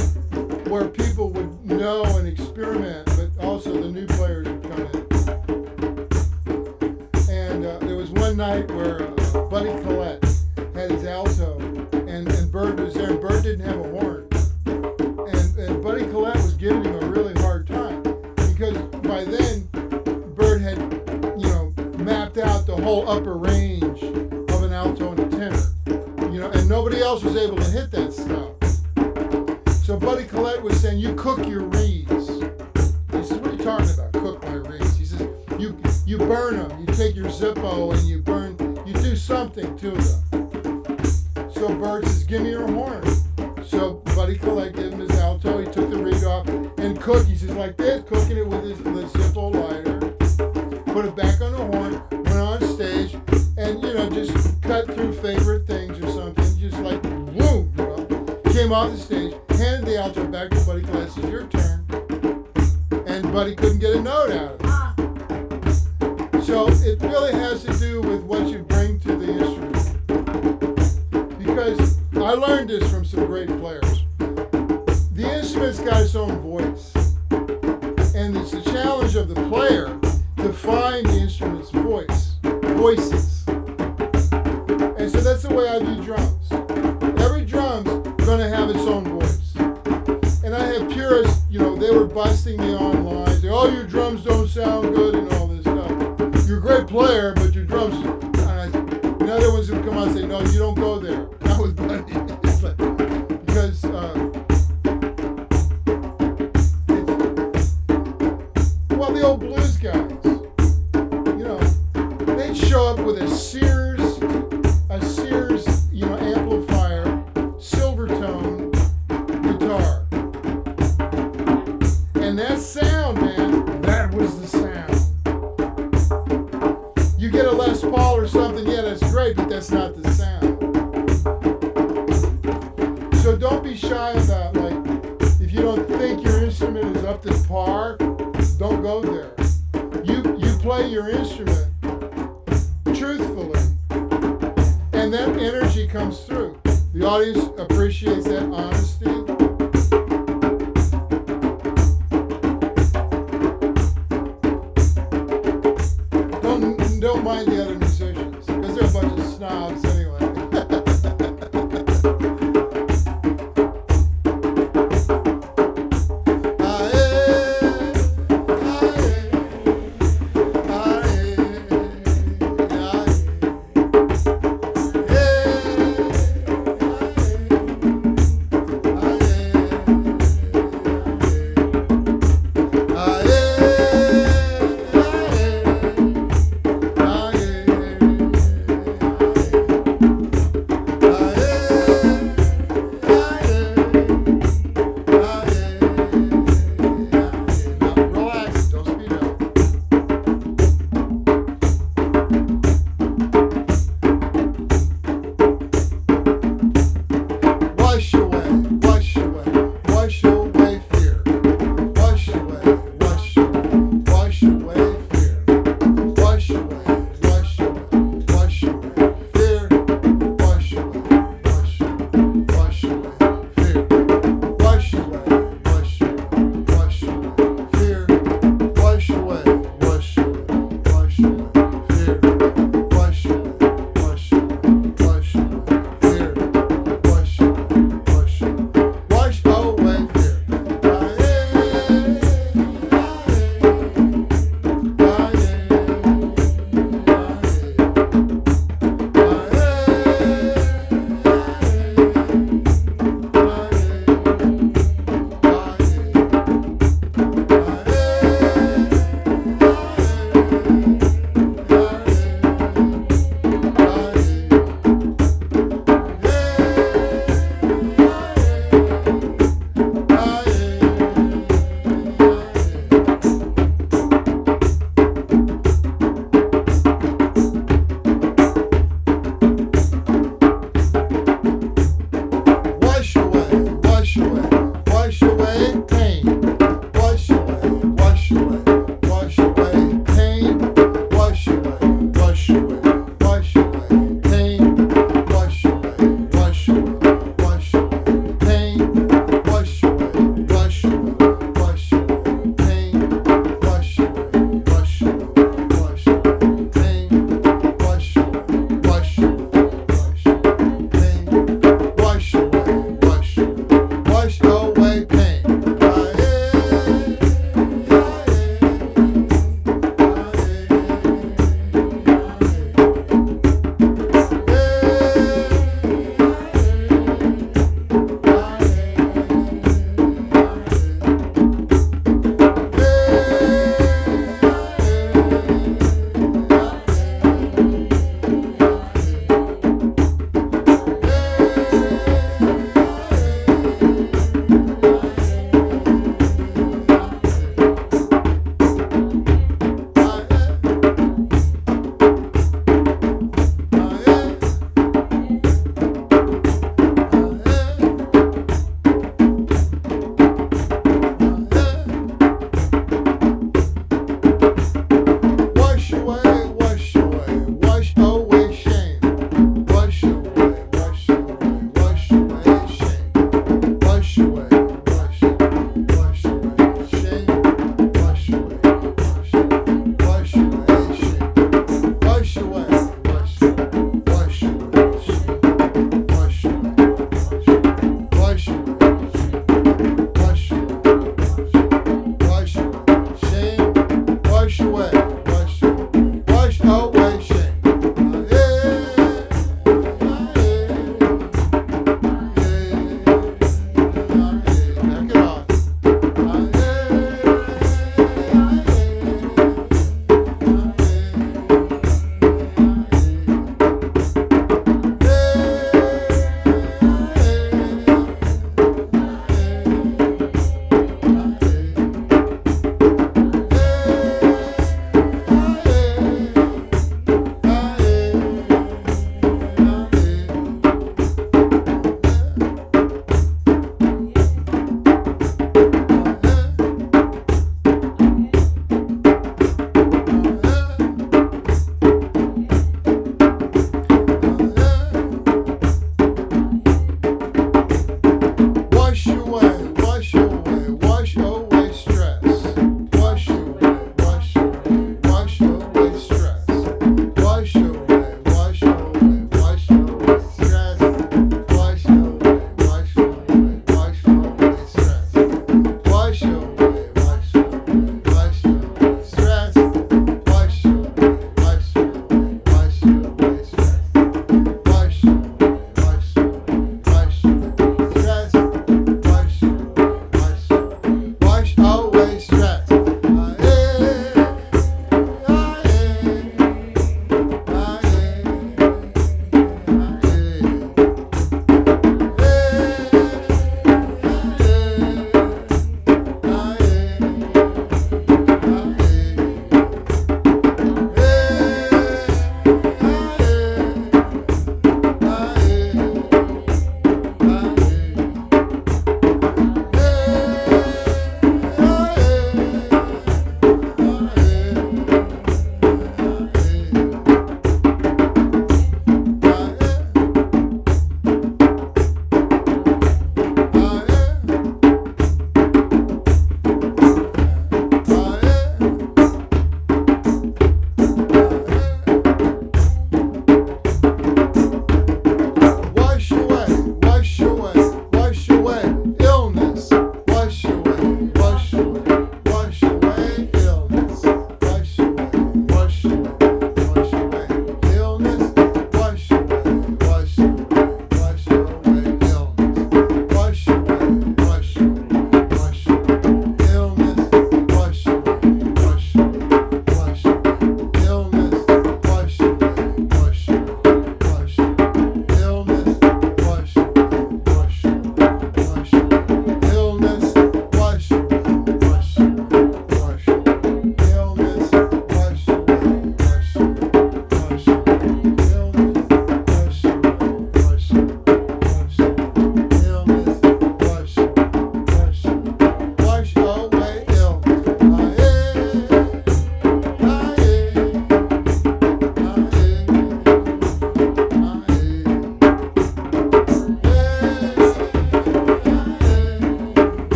where people would know and experiment, but also the new players would come in. And there was one night where Buddy Collette had his alto, and Bert was there, and Bert didn't have a horn. And Buddy Collette was giving him a really hard time, because by then, Bert had, you know, mapped out the whole upper range of an alto and a tenor. You know, and nobody else was able to hit that stuff. So Buddy Collette was saying, you cook your reeds. He says, what are you talking about, cook my reeds? He says, you burn them. You take your Zippo and you do something to them. So Bert says, give me your horn. So Buddy Collette gave him his alto. He took the reed off and cooked. He says, like this, cooking it with the Zippo lighter. Put it back on the horn, went on stage, and, you know, just cut through favorite things or something, just like, whoom, you know. Came off the stage, handed the alto back to Buddy Collette, says, your turn. And Buddy couldn't get a note out of it. So it really has to do with what you bring to the instrument. Because I learned this from some great players. The instrument's got its own voice. And it's the challenge of the player to find the instrument's voices. And so that's the way I view drums. Every drum's going to have its own voice. And I have purists, you know, they were busting me online, saying, oh, your drums don't sound good and all this stuff. You're a great player, but your drums, and other ones would come out and say, no, you don't go there. That was funny. It's like, because well, the old blues guys, they'd show up with a Sears, you know, amplifier, Silvertone guitar. And that sound, man, that was the sound. You get a Les Paul or something, yeah, that's great, but that's not the sound. So don't be shy about, like, if you don't think your instrument is up to par, don't go there. You play your instrument truthfully, and that energy comes through. The audience appreciates that honesty. Don't mind the other musicians, because they're a bunch of snobs anyway.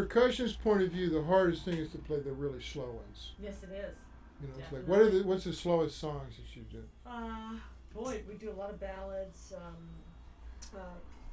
percussionist point of view, the hardest thing is to play the really slow ones.
Yes, it is.
You know, it's like
Definitely.
what's the slowest songs that you do?
Boy, we do a lot of ballads.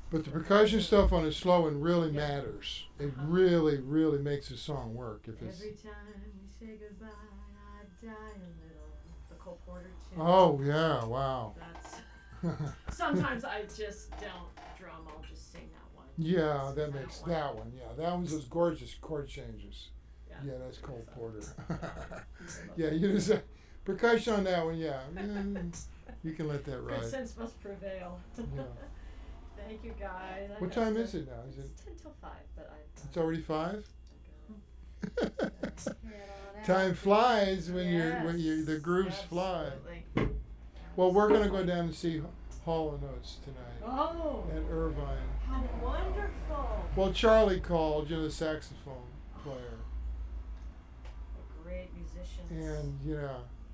But the percussion stuff on a slow one really
Yeah.
matters. It
Uh-huh.
really, really makes a song work. If it's
Every time we say goodbye, I die a little. The Cole Porter tune.
oh yeah, wow.
That's sometimes I just don't drum. I'll just sing that one.
Yeah,
I
that
don't
makes
want-
that one. Yeah, that one's those gorgeous chord changes.
Yeah.
Yeah, that's Cole Porter.
I
Yeah,
love
you just percussion on that one. Yeah, you can let that
Good
ride.
sense must prevail.
Yeah.
Thank you guys. I
What
have
time
to-
is it now? Is it?
It's 10 till 5, but
It's already 5.
Head on out.
Time flies when you're the
Yes,
grooves fly.
absolutely.
Well, we're gonna go down and see Hall & Oates tonight
Oh,
at Irvine.
how wonderful!
Well, Charlie called, the saxophone player,
A great musician.
and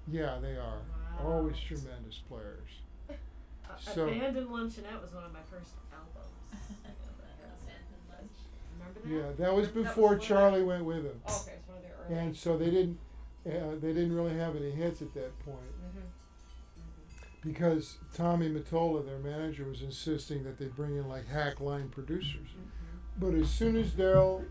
yeah, they are
Wow.
always tremendous players. So-
Abandoned Luncheonette was one of my first albums. Remember that?
Yeah, that was
That was
before
one of
Charlie went with him,
Oh, okay, it's one of their early.
and so they didn't really have any hits at that point because Tommy Mottola, their manager, was insisting that they bring in like hack line producers. But as soon as Daryl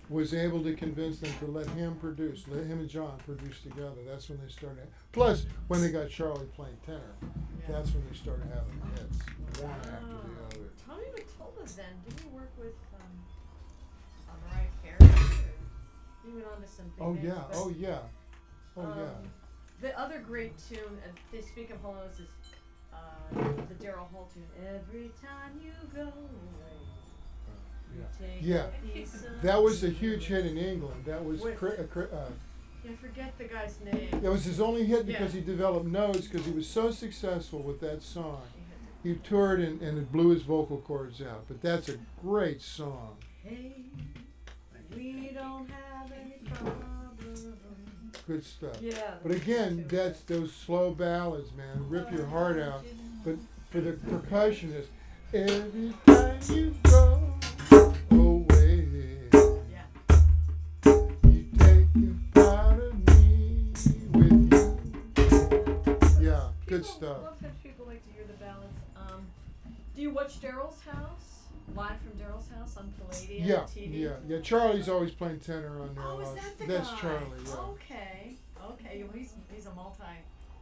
was able to convince them to let him and John produce together, that's when they started. Plus, when they got Charlie playing tenor,
Yeah.
that's when they started having hits, one after the other.
Tommy Mottola then, didn't he work with Mariah Carey? Or he went on to some big
Oh
names,
yeah,
but,
oh yeah, oh yeah.
The other great tune, and they speak of Hall & Oates, is the Daryl Hall tune. Every time you go away, you take
Yeah.
a piece of
That was a
me.
huge hit in England. That was
With- I forget the guy's name.
that was his only hit because
Yeah.
he developed notes because he was so successful with that song.
He had
He toured and it blew his vocal cords out. But that's a great song.
the- Hey, we don't have any problem.
Good stuff.
Yeah.
But again, that's those slow ballads, man. Rip your heart out. But for the percussionist, every time you go away,
Yeah.
you take a part of me with you. Yeah, good
People-
stuff.
A lot of times people like to hear the ballads. Do you watch Daryl's house? Live from Daryl's house on Palladium
Yeah,
TV?
yeah. Charlie's always playing tenor on there.
Oh,
a
is
lot.
that the
That's
guy?
Charlie, yeah.
Okay. Well, he's a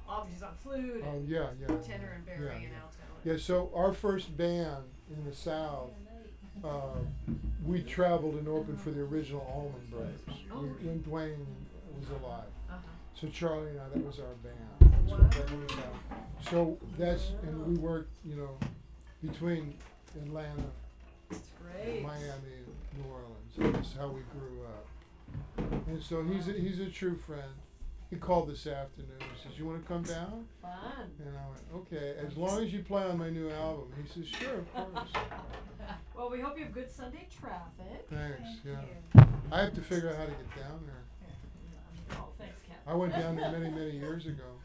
obviously he's on flute
Oh,
and
yeah.
tenor and baritone and
yeah.
alto.
Yeah, so our first band in the South, we traveled and opened for the original Allman Brothers
Oh, okay.
when Dwayne was alive.
Uh-huh.
So Charlie and I, that was our band. That's what that
Wow.
was about. So and we worked, between Atlanta,
That's great.
Miami, New Orleans. That's how we grew up. And so he's a true friend. He called this afternoon. He says, "You want to come down?"
Fun.
And I went, "Okay, as long as you play on my new album." He says, "Sure, of course."
Well, we hope you have good Sunday traffic.
Thanks.
Thank
Yeah.
you.
I have to figure out how to get down there.
Oh, thanks, Kat.
I went down there many years ago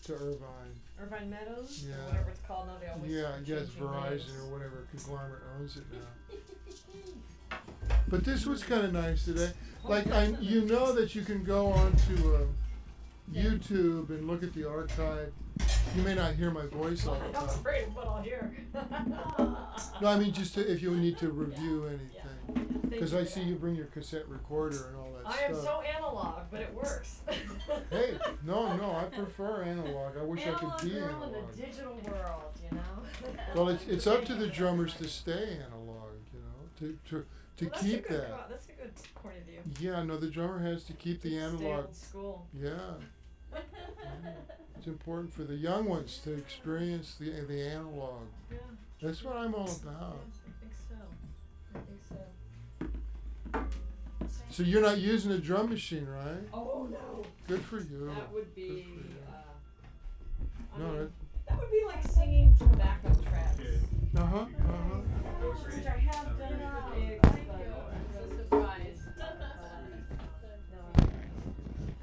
to Irvine.
Irvine Meadows,
Yeah.
or whatever it's called now. They always
Yeah, I guess
changing
Verizon
names.
or whatever conglomerate owns it now. But this was kind of nice today. Like you know that you can go onto YouTube and look at the archive. You may not hear my voice all the
I'm
time.
afraid of what I'll hear.
No, I mean just if you need to review
Yeah.
anything.
Thank
Because
you
I
for
see
that.
you bring your cassette recorder and all that
I
stuff.
am so analog, but it works.
Hey, no, I prefer analog. I wish I
Analog
could be
girl
analog.
in the digital world, you know.
Well, it's up to the drummers to stay analog, to
Well, that's
keep
a good
that.
That's a good point of view.
Yeah, no, the drummer has to keep the
Stay
analog.
old school.
Yeah, it's important for the young ones to experience the analog.
Yeah.
That's what I'm all
Yeah,
about.
I think so.
So you're not using a drum machine, right?
Oh no.
Good for you.
That would be.
Good for you.
I
No,
mean, that would be like singing to backup tracks.
Uh huh.
Which I have done for gigs,
Thank
but
you. It's a surprise.
no.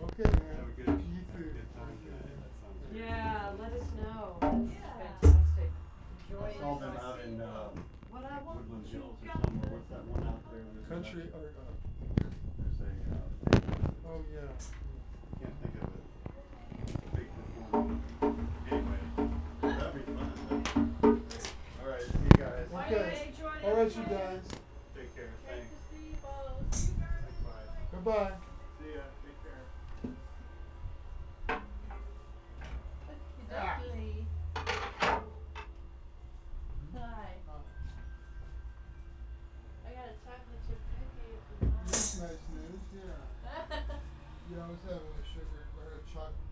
Okay, man.
Have a good,
You too.
good time today. That sounds great.
Yeah, let us know.
Yeah.
That's fantastic. Enjoy.
I saw them out in
What I want
Woodlands
you
Hills or
got.
somewhere. What's that one out
country or
There's a
oh yeah.
can't think of it. Big performing. Anyway, that'd be fun. All right, see you guys.
Okay.
Enjoy
All right, you
everything.
guys.
Take care.
Great
Thanks.
to see you both.
Bye.
Goodbye.
See ya. Take care.
Okey-dokey. Hi. I got a chocolate chip cookie if you want.
That's nice news. Yeah. Yeah, I was having a sugar or a chocolate